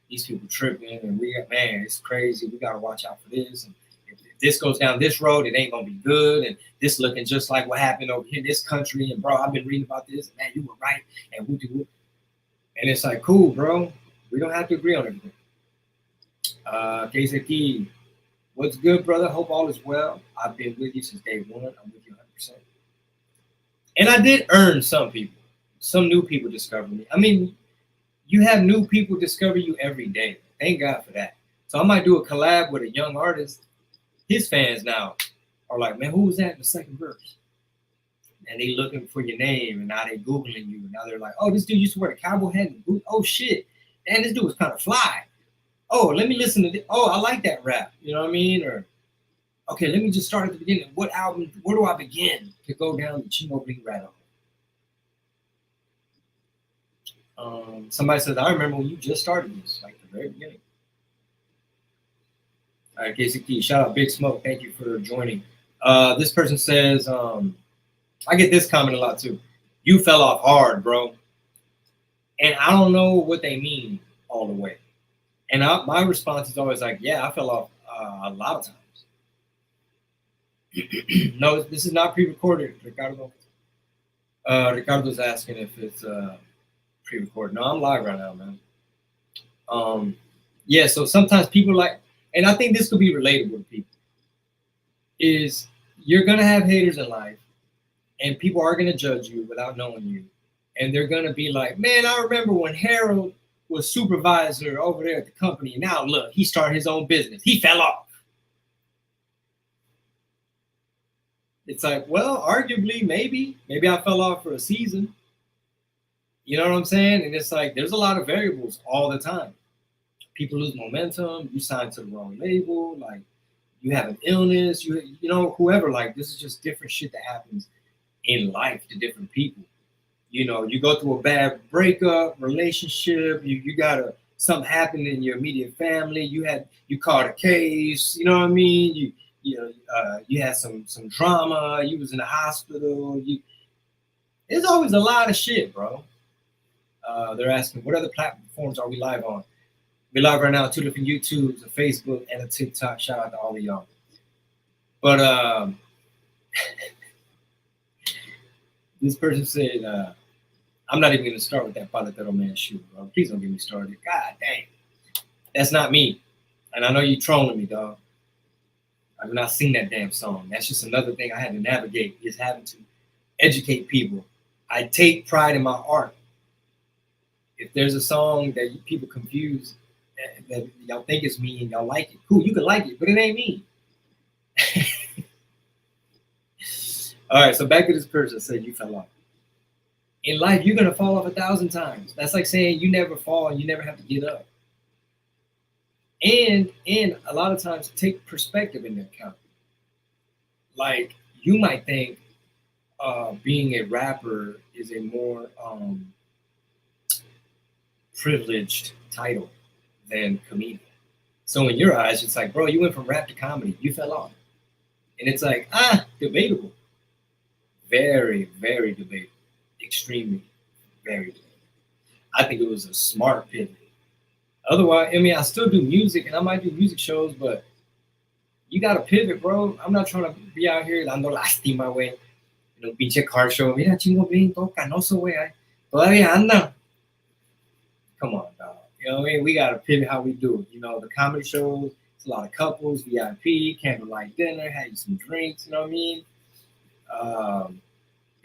These people tripping and man, it's crazy. We got to watch out for this. And if this goes down this road, it ain't going to be good. And this looking just like what happened over here in this country. And bro, I've been reading about this. And man, you were right. And we do. And it's like, cool, bro. We don't have to agree on everything. KZT, what's good, brother? Hope all is well. I've been with you since day one. I'm with you 100%. And I did earn some people. Some new people discover me. I mean, you have new people discover you every day. Thank God for that. So I might do a collab with a young artist. His fans now are like, man, who was that in the second verse? And they looking for your name, and now they Googling you. And now they're like, oh, this dude used to wear a cowboy hat and boot. Oh, shit. And this dude was kind of fly. Oh, let me listen to this. Oh, I like that rap. You know what I mean? Or, okay, let me just start at the beginning. What album, where do I begin to go down the Chino Bling rabbit hole? Somebody says, I remember when you just started this, like the very beginning. All right, KCT, shout out Big Smoke. Thank you for joining. This person says, I get this comment a lot too. You fell off hard, bro. And I don't know what they mean all the way. And my response is always like, yeah, I fell off a lot of times. No, this is not pre-recorded, Ricardo. Ricardo's asking if it's pre-recorded. No, I'm live right now, man. Yeah, so sometimes people like, and I think this could be relatable to people, is you're going to have haters in life, and people are going to judge you without knowing you. And they're going to be like, man, I remember when Harold was supervisor over there at the company. Now look, he started his own business. He fell off. It's like, well, arguably, maybe I fell off for a season. You know what I'm saying? And it's like, there's a lot of variables all the time. People lose momentum. You sign to the wrong label. Like, you have an illness. You know, whoever. Like, this is just different shit that happens in life to different people. You know, you go through a bad breakup, relationship, you got something happened in your immediate family, you caught a case, you know what I mean? You had some drama, you was in the hospital. There's always a lot of shit, bro. They're asking, what other platforms are we live on? We're live right now on 2 different YouTubes, a Facebook, and a TikTok. Shout out to all of y'all. But this person said, I'm not even going to start with that Paletero Man shoe, bro. Please don't get me started. God dang. That's not me. And I know you're trolling me, dog. I do not sing that damn song. That's just another thing I had to navigate, is having to educate people. I take pride in my art. If there's a song that people confuse, that y'all think is me and y'all like it, cool, you can like it, but it ain't me. All right, so back to this person that said you fell off. In life, you're going to fall off 1,000 times. That's like saying you never fall and you never have to get up. And a lot of times, take perspective into account. Like, you might think being a rapper is a more privileged title than comedian. So in your eyes, it's like, bro, you went from rap to comedy. You fell off. And it's like, debatable. Very, very debatable. Extremely, very debatable. I think it was a smart pivot. Otherwise, I mean, I still do music and I might do music shows, but you got to pivot, bro. I'm not trying to be out here dando lástima, güey. You know, pinche car show. Mira, chingo bien, todo canoso, güey. Todavía anda. Come on, dog. You know what I mean? We got to pivot how we do it. You know, the comedy shows, it's a lot of couples, VIP, candlelight dinner, had you some drinks, you know what I mean?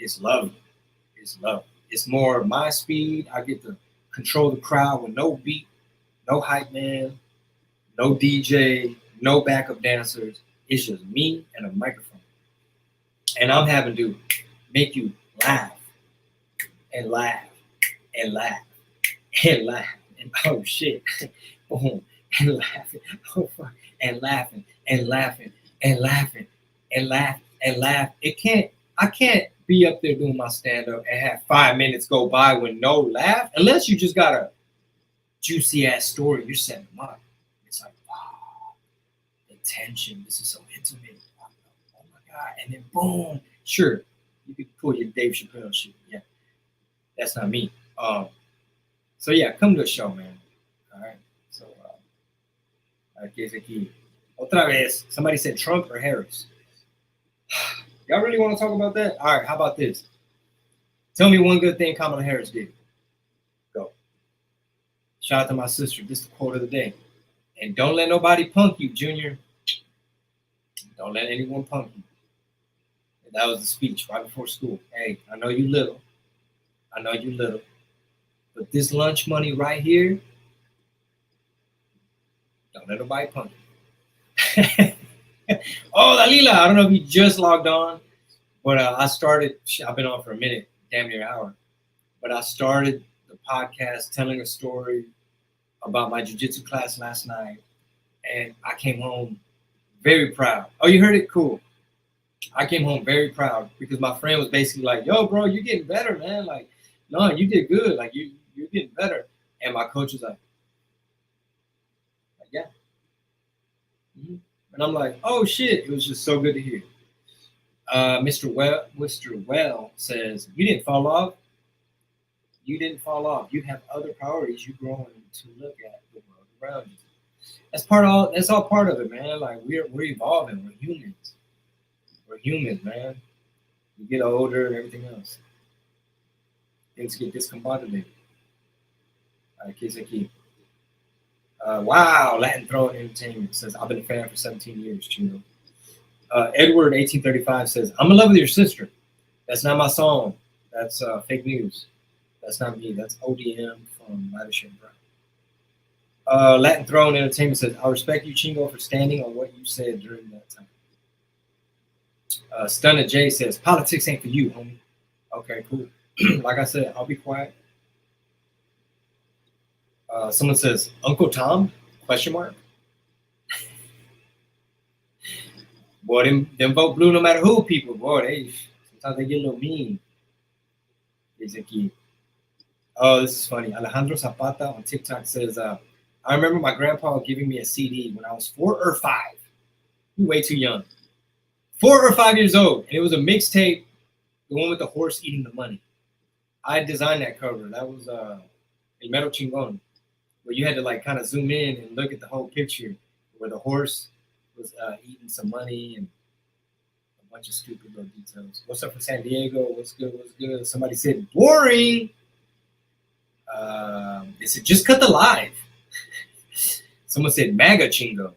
It's lovely. It's lovely. It's more my speed. I get to control the crowd with no beat, no hype man, no DJ, no backup dancers. It's just me and a microphone. And I'm having to make you laugh and laugh and laugh and laugh. And oh shit. Boom. And laughing. Oh fuck. And laughing and laughing and laughing and laugh and laugh. I can't be up there doing my stand-up and have 5 minutes go by with no laugh. Unless you just got a juicy ass story, you're setting them up. It's like, wow, the tension. This is so intimate. Oh my god! And then boom, sure, you could pull your Dave Chappelle shit. Yeah, that's not me. So yeah, come to a show, man. All right. So, ¿qué es aquí? Otra vez. Somebody said Trump or Harris. Y'all really want to talk about that? All right. How about this? Tell me one good thing Kamala Harris did. Go. Shout out to my sister. This is the quote of the day. And don't let nobody punk you, Junior. Don't let anyone punk you. And that was the speech right before school. Hey, I know you little. But this lunch money right here, don't let nobody punk you. Oh, Dalila, I don't know if you just logged on, but I've been on for a minute, damn near an hour. But I started the podcast telling a story about my jiu-jitsu class last night, and I came home very proud. Oh, you heard it? Cool. I came home very proud because my friend was basically like, yo, bro, you're getting better, man. Like, no, you did good. Like, you're getting better. And my coach was like yeah. Mm-hmm. And I'm like, oh, shit. It was just so good to hear. Mr. Well says, you didn't fall off. You didn't fall off. You have other priorities you're growing to look at the world around you. That's all part of it, man. Like we're evolving. We're humans. We're humans, man. We get older and everything else. Things get discombobulated. Wow, Latin Throne Entertainment says, I've been a fan for 17 years, Chino. Edward 1835 says, I'm in love with your sister. That's not my song. That's fake news. That's not me. That's ODM from Ladisham Brown. Latin Throne Entertainment says, I respect you, Chingo, for standing on what you said during that time. Stunner J says, politics ain't for you, homie. Okay, cool. Like I said, I'll be quiet. Someone says, Uncle Tom? Question mark. Boy, them vote blue no matter who people. Boy, sometimes they get a little mean. Oh, this is funny. Alejandro Zapata on TikTok says, I remember my grandpa giving me a CD when I was 4 or 5. Way too young. 4 or 5 years old. And it was a mixtape, the one with the horse eating the money. I designed that cover. That was El Mero Chingon, where you had to like kind of zoom in and look at the whole picture, where the horse was eating some money and a bunch of stupid little details. What's up from San Diego? What's good? What's good? Somebody said boring. They said just cut the live. Someone said MAGA Chingo.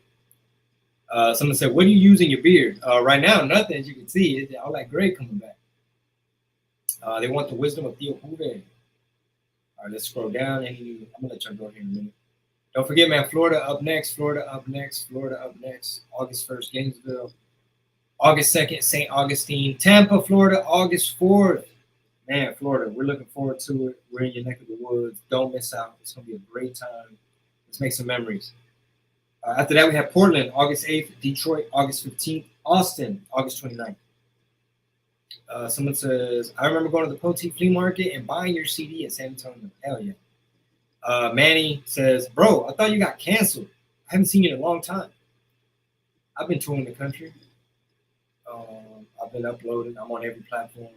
Someone said, what do you use in your beard? Right now, nothing. As you can see, it's all that gray coming back. They want the wisdom of Theo Juve. All right, let's scroll down. I'm going to let y'all go here in a minute. Don't forget, man, Florida up next. August 1st, Gainesville. August 2nd, St. Augustine. Tampa, Florida, August 4th. Man, Florida, we're looking forward to it. We're in your neck of the woods. Don't miss out. It's going to be a great time. Let's make some memories. After that, we have Portland, August 8th. Detroit, August 15th. Austin, August 29th. Someone says, I remember going to the Poteet Flea Market and buying your CD at San Antonio. Hell yeah. Manny says, bro, I thought you got canceled. I haven't seen you in a long time. I've been touring the country. I've been uploading. I'm on every platform.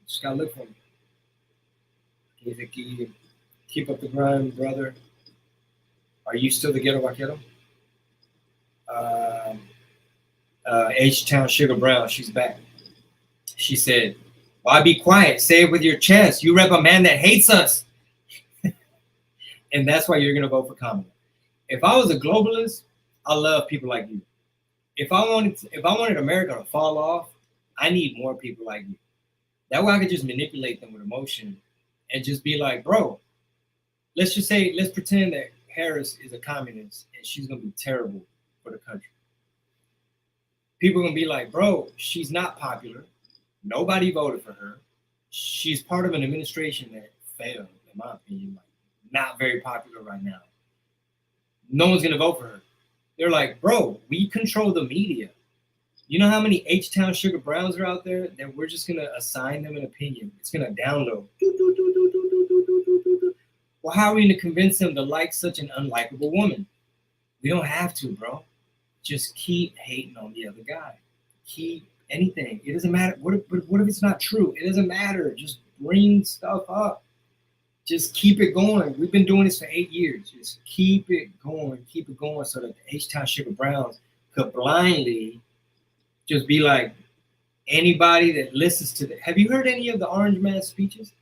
Just got to look for me. Keep up the grind, brother. Are you still the Ghetto Vaquero? H-Town Sugar Brown, she's back. She said, why be quiet? Say it with your chest. You rep a man that hates us. And that's why you're going to vote for Kamala. If I was a globalist, I love people like you. If I wanted America to fall off, I need more people like you. That way I could just manipulate them with emotion and just be like, bro, let's pretend that Harris is a communist and she's going to be terrible for the country. People are gonna be like, bro, she's not popular. Nobody voted for her. She's part of an administration that failed, in my opinion. Like, not very popular right now. No one's gonna vote for her. They're like, bro, we control the media. You know how many H-Town Sugar Browns are out there that we're just gonna assign them an opinion? It's gonna download. Well, how are we gonna convince them to like such an unlikable woman? We don't have to, bro. Just keep hating on the other guy. Keep anything. It doesn't matter. What if it's not true? It doesn't matter. Just bring stuff up. Just keep it going. We've been doing this for 8 years. Just keep it going so that the H-Town Sugar Browns could blindly just be like, anybody that listens to the. Have you heard any of the Orange Man speeches?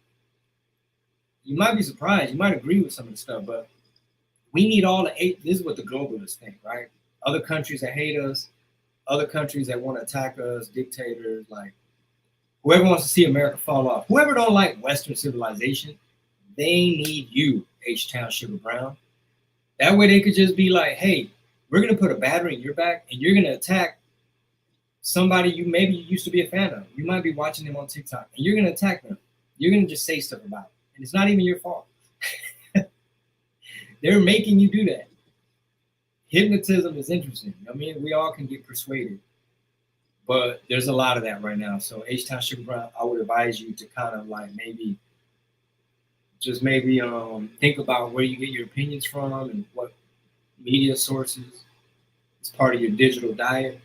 You might be surprised. You might agree with some of the stuff, but we need all the eight. This is what the globalists think, right? Other countries that hate us, other countries that want to attack us, dictators, like whoever wants to see America fall off, whoever don't like Western civilization, they need you, H-Town Sugar Brown. That way they could just be like, hey, we're going to put a battery in your back and you're going to attack somebody you used to be a fan of. You might be watching them on TikTok and you're going to attack them. You're going to just say stuff about it. And it's not even your fault. They're making you do that. Hypnotism is interesting. I mean, we all can get persuaded. But there's a lot of that right now. So H-Town Sugar Brown, I would advise you to kind of like maybe think about where you get your opinions from and what media sources is part of your digital diet.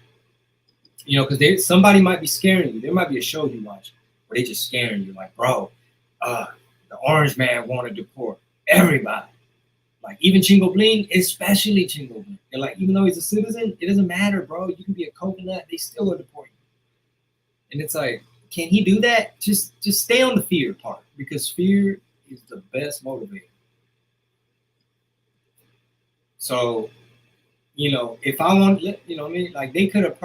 You know, because somebody might be scaring you. There might be a show you watch where they just scaring you, like, bro, the Orange Man wanted to deport everybody. Like even Chingo Bling, especially Chingo Bling. They're like, even though he's a citizen, it doesn't matter, bro. You can be a coconut, they still will deport you. And it's like, can he do that? Just stay on the fear part, because fear is the best motivator. So, you know, if I want, you know what I mean? Like they could have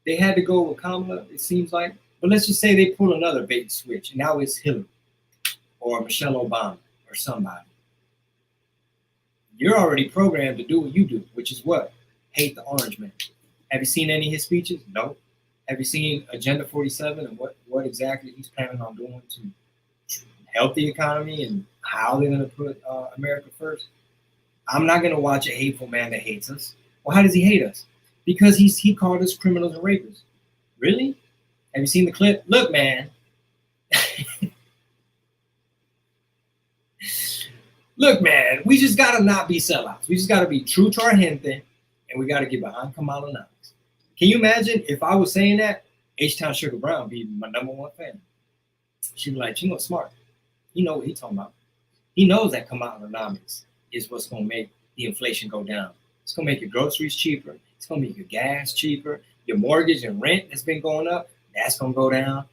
they had to go with Kamala, it seems like. But let's just say they pull another bait switch, and now it's Hillary or Michelle Obama or somebody. You're already programmed to do what you do, which is what? Hate the Orange Man. Have you seen any of his speeches? No. Have you seen Agenda 47 and what exactly he's planning on doing to help the economy and how they're going to put America first? I'm not going to watch a hateful man that hates us. Well, how does he hate us? Because he called us criminals and rapists. Really? Have you seen the clip? Look, man. Look, man, we just got to not be sellouts. We just got to be true to our gente, and we got to get behind Kamala Harris. Can you imagine if I was saying that? H-Town Sugar Brown would be my #1 fan. She'd be like, Chingo's smart. He know what he's talking about. He knows that Kamalanomics is what's going to make the inflation go down. It's going to make your groceries cheaper. It's going to make your gas cheaper. Your mortgage and rent that's been going up, that's going to go down.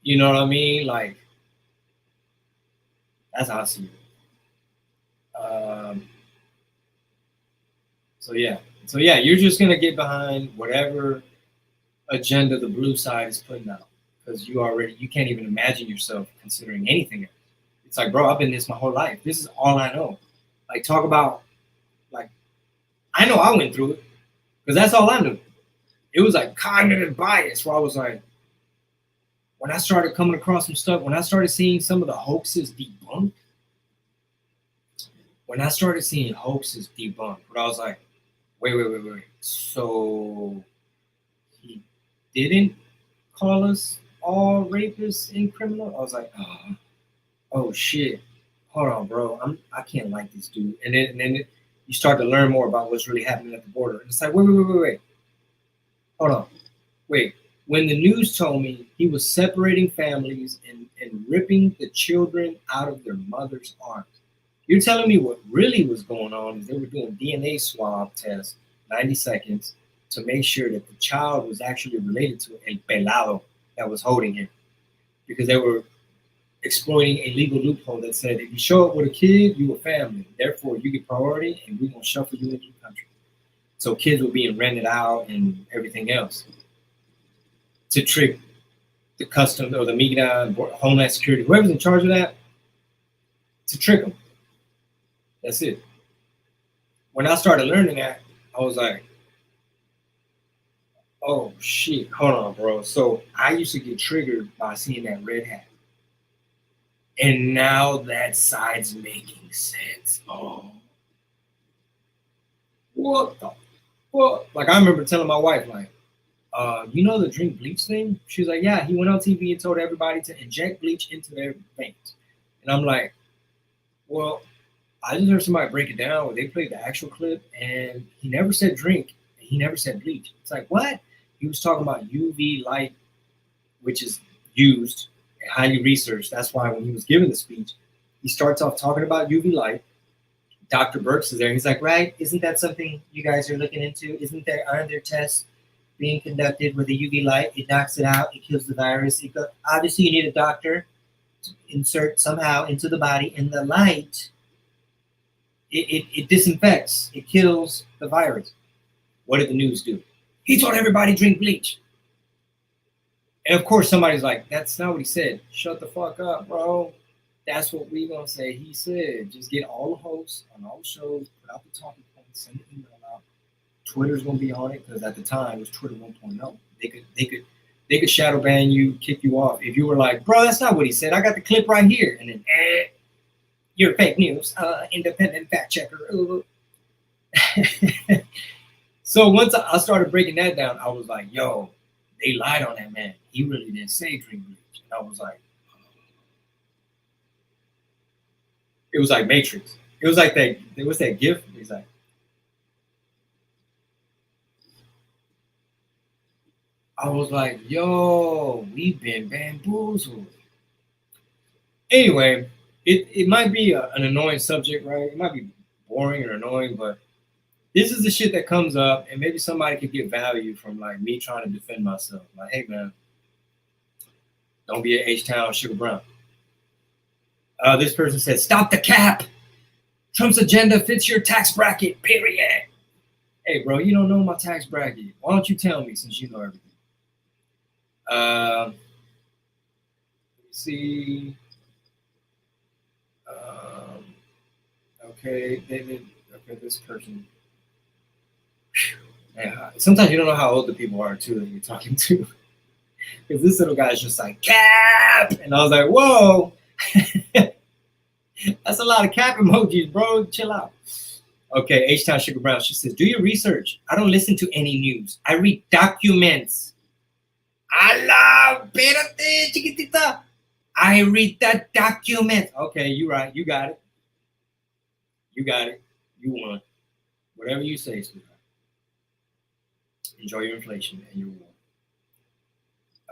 You know what I mean? Like, that's how I see it. So yeah, you're just gonna get behind whatever agenda the blue side is putting out, because you can't even imagine yourself considering anything else. It's like, bro, I've been this my whole life. This is all I know. Like, talk about, like, I know I went through it because that's all I knew. It was like cognitive bias, where I was like, when I started coming across some stuff, when I started seeing some of the hoaxes debunked, where I was like, wait. So he didn't call us all rapists and criminals? I was like, oh shit. Hold on, bro. I can't like this dude. And then you start to learn more about what's really happening at the border. And it's like, wait. Hold on. Wait. When the news told me he was separating families and ripping the children out of their mother's arms, you're telling me what really was going on is they were doing DNA swab tests, 90 seconds, to make sure that the child was actually related to El Pelado that was holding him. Because they were exploiting a legal loophole that said, if you show up with a kid, you a family. Therefore, you get priority and we're going to shuffle you into the country. So kids were being rented out and everything else to trick the customs or the MIGNA, Homeland Security, whoever's in charge of that, to trick them. That's it. When I started learning that, I was like, Oh shit. Hold on, bro. So I used to get triggered by seeing that red hat. And now that side's making sense. Oh, what the fuck? Like I remember telling my wife, like, you know the drink bleach thing? She was like, yeah, he went on TV and told everybody to inject bleach into their veins. And I'm like, well, I just heard somebody break it down where they played the actual clip and he never said drink and he never said bleach. It's like, what? He was talking about UV light, which is used and highly researched. That's why when he was giving the speech, he starts off talking about UV light. Dr. Burks is there. He's like, right, isn't that something you guys are looking into? Aren't there tests being conducted with the UV light? It knocks it out, it kills the virus. Obviously, you need a doctor to insert somehow into the body, and the light, it disinfects, it kills the virus. What did the news do? He told everybody drink bleach. And of course, somebody's like, that's not what he said. Shut the fuck up, bro. That's what we gonna say. He said, just get all the hosts on all the shows, put out the talking points, send the email out. Twitter's gonna be on it because at the time it was Twitter 1.0. They could shadow ban you, kick you off if you were like, bro, that's not what he said. I got the clip right here, and then you're fake news, independent fact checker. So once I started breaking that down, I was like, yo, they lied on that man. He really didn't say drink bleach. And I was like, it was like Matrix. It was like that. There was that gift. He's like, I was like, yo, we've been bamboozled. Anyway, it might be an annoying subject, right? It might be boring or annoying, but this is the shit that comes up, and maybe somebody could get value from like me trying to defend myself. Like, hey man, don't be an H-Town Sugar Brown. This person said, stop the cap. Trump's agenda fits your tax bracket, period. Hey, bro, you don't know my tax bracket. Why don't you tell me since you know everything? Let me see. Okay, David. Okay, this person. Man, sometimes you don't know how old the people are, too, that you're talking to. Because this little guy's just like, cap! And I was like, whoa! That's a lot of cap emojis, bro. Chill out. Okay, H-Town Sugar Brown. She says, do your research. I don't listen to any news. I read documents. Ala, espérate, chiquitita. I read the document. Okay, you're right. You got it. You got it. You won. Whatever you say, sweetheart. Enjoy your inflation and your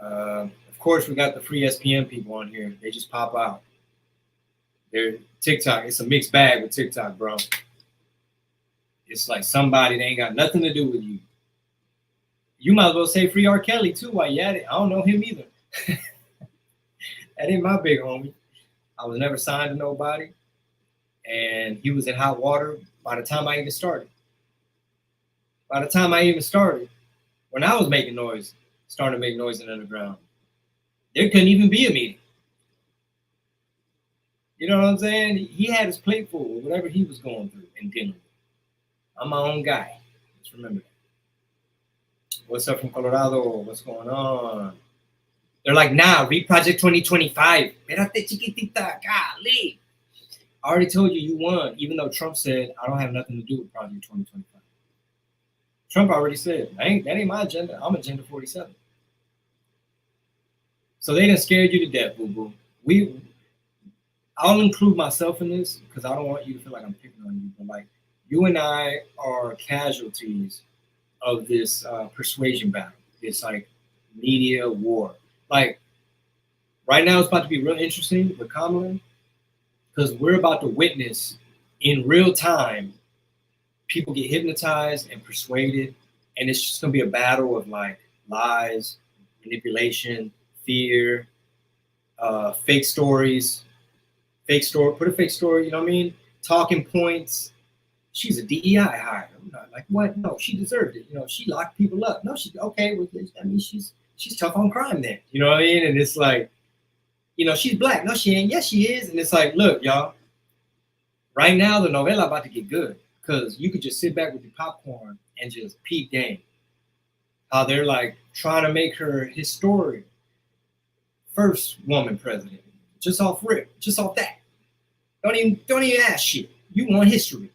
war. Of course, we got the free SPM people on here. They just pop out. They're TikTok. It's a mixed bag with TikTok, bro. It's like somebody that ain't got nothing to do with you. You might as well say free R. Kelly too while you at it. I don't know him either. That ain't my big homie. I was never signed to nobody. And he was in hot water by the time I even started. By the time I even started, when I was making noise, starting to make noise in the underground, there couldn't even be a meeting. You know what I'm saying? He had his plate full with whatever he was going through and dealing with. I'm my own guy. Just remember that. What's up from Colorado? What's going on? They're like, nah, read Project 2025. Espérate, chiquitita, golly. I already told you won, even though Trump said, I don't have nothing to do with Project 2025. Trump already said, that ain't my agenda. I'm Agenda 47. So they done scared you to death, boo-boo. I'll include myself in this because I don't want you to feel like I'm picking on you. But like, you and I are casualties of this persuasion battle. This like media war. Like right now, it's about to be real interesting with Kamala because we're about to witness in real time people get hypnotized and persuaded, and it's just gonna be a battle of like lies, manipulation, fear, fake stories. Fake story, put a fake story, you know what I mean? Talking points. She's a DEI hire. I'm not like, what? No, she deserved it. You know, she locked people up. No, she okay with this. I mean, she's tough on crime then. You know what I mean? And it's like, you know, she's black. No, she ain't. Yes, she is. And it's like, look, y'all, right now the novela about to get good because you could just sit back with your popcorn and just peep game. how they're like trying to make her historic first woman president, just off rip, just off that. Don't even ask shit. You want history.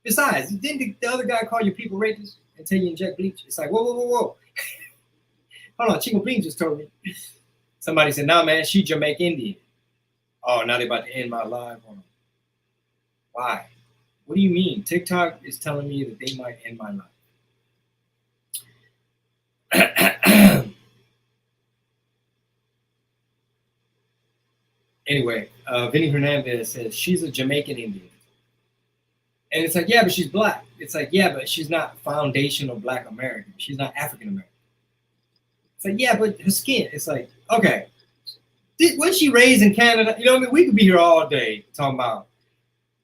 Besides, didn't the other guy call your people racist until you inject bleach? It's like, whoa. Hold on, Chingo Bling just told me. Somebody said, nah, man, she Jamaican Indian. Oh, now they're about to end my live. Why? What do you mean? TikTok is telling me that they might end my life. Anyway, Vinny Hernandez says she's a Jamaican Indian. And it's like, yeah, but she's black. It's like, yeah, but she's not foundational black American. She's not African American. It's like, yeah, but her skin. It's like, okay. Was she raised in Canada? You know what I mean? We could be here all day talking about,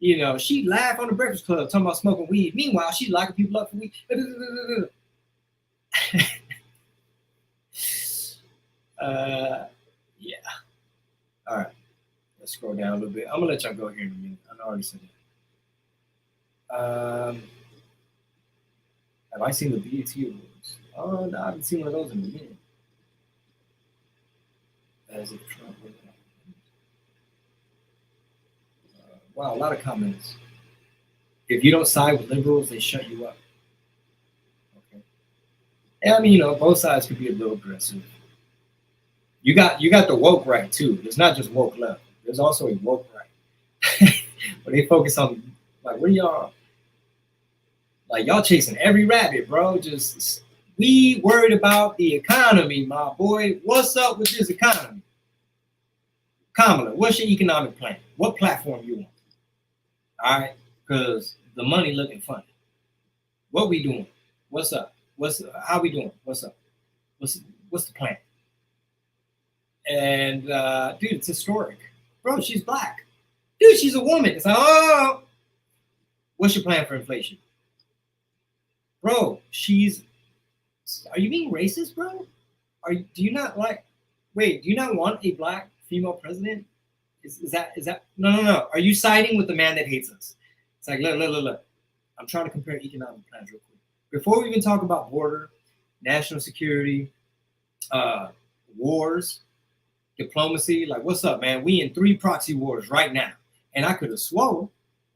you know, she laughed on the Breakfast Club talking about smoking weed. Meanwhile, she's locking people up for weed. Yeah. All right. Let's scroll down a little bit. I'm going to let y'all go here in a minute. I know I already said it. Have I seen the BET Awards? Oh, no, I haven't seen one of those in a minute. As if Trump would wow, a lot of comments. If you don't side with liberals, they shut you up. Okay. And I mean, you know, both sides could be a little aggressive. You got the woke right too. There's not just woke left. There's also a woke right. But they focus on like, what are y'all? Like y'all chasing every rabbit, bro. Just we worried about the economy, my boy. What's up with this economy? Kamala, what's your economic plan? What platform you want? All right, because the money looking funny. What we doing? What's up? How we doing? What's up? What's the plan? And dude, it's historic, bro. She's black, dude. She's a woman. It's like, oh, what's your plan for inflation, bro? Are you being racist, bro? Do you not like? Wait, do you not want a black female president? Is that no? Are you siding with the man that hates us? It's like, look. I'm trying to compare economic plans real quick. Before we even talk about border, national security, wars, diplomacy, like what's up, man? We in 3 proxy wars right now. And I could have sworn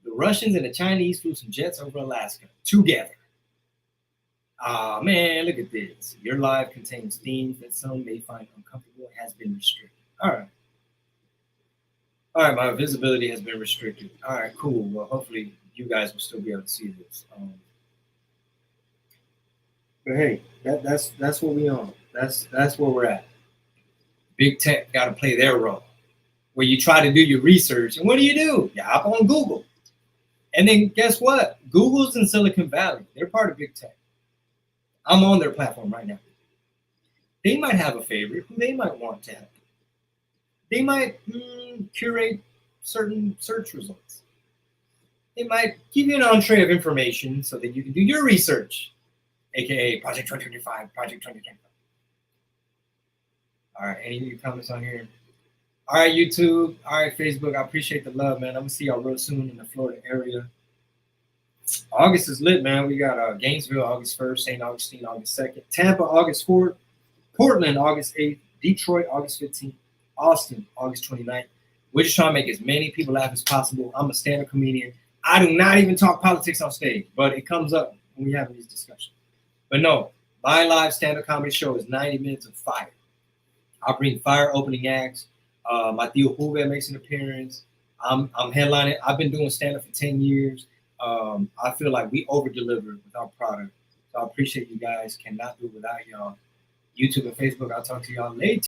the Russians and the Chinese flew some jets over Alaska together. Ah, man, look at this. Your live contains themes that some may find uncomfortable and has been restricted. All right, my visibility has been restricted. All right, cool. Well, hopefully you guys will still be able to see this. But hey, that's what we on. That's where we're at. Big tech got to play their role. Where you try to do your research, and what do? You hop on Google. And then guess what? Google's in Silicon Valley. They're part of big tech. I'm on their platform right now. They might have a favorite who they might want to help. They might curate certain search results. They might give you an entree of information so that you can do your research, aka Project 2025, Project 2025. All right, any comments on here? All right, YouTube. All right, Facebook. I appreciate the love, man. I'm gonna see y'all real soon in the Florida area. August is lit, man. We got Gainesville August 1st, St. Augustine August 2nd, Tampa August 4th, Portland August 8th, Detroit August 15th, Austin August 29th. We're just trying to make as many people laugh as possible. I'm a stand-up comedian. I do not even talk politics on stage, but it comes up when we have these discussions. But no, my live stand-up comedy show is 90 minutes of fire. I'll bring fire opening acts. My Theo Juve makes an appearance. I'm headlining. I've been doing stand-up for 10 years. I feel like we over-deliver with our product. So I appreciate you guys. Cannot do it without y'all. YouTube and Facebook, I'll talk to y'all later.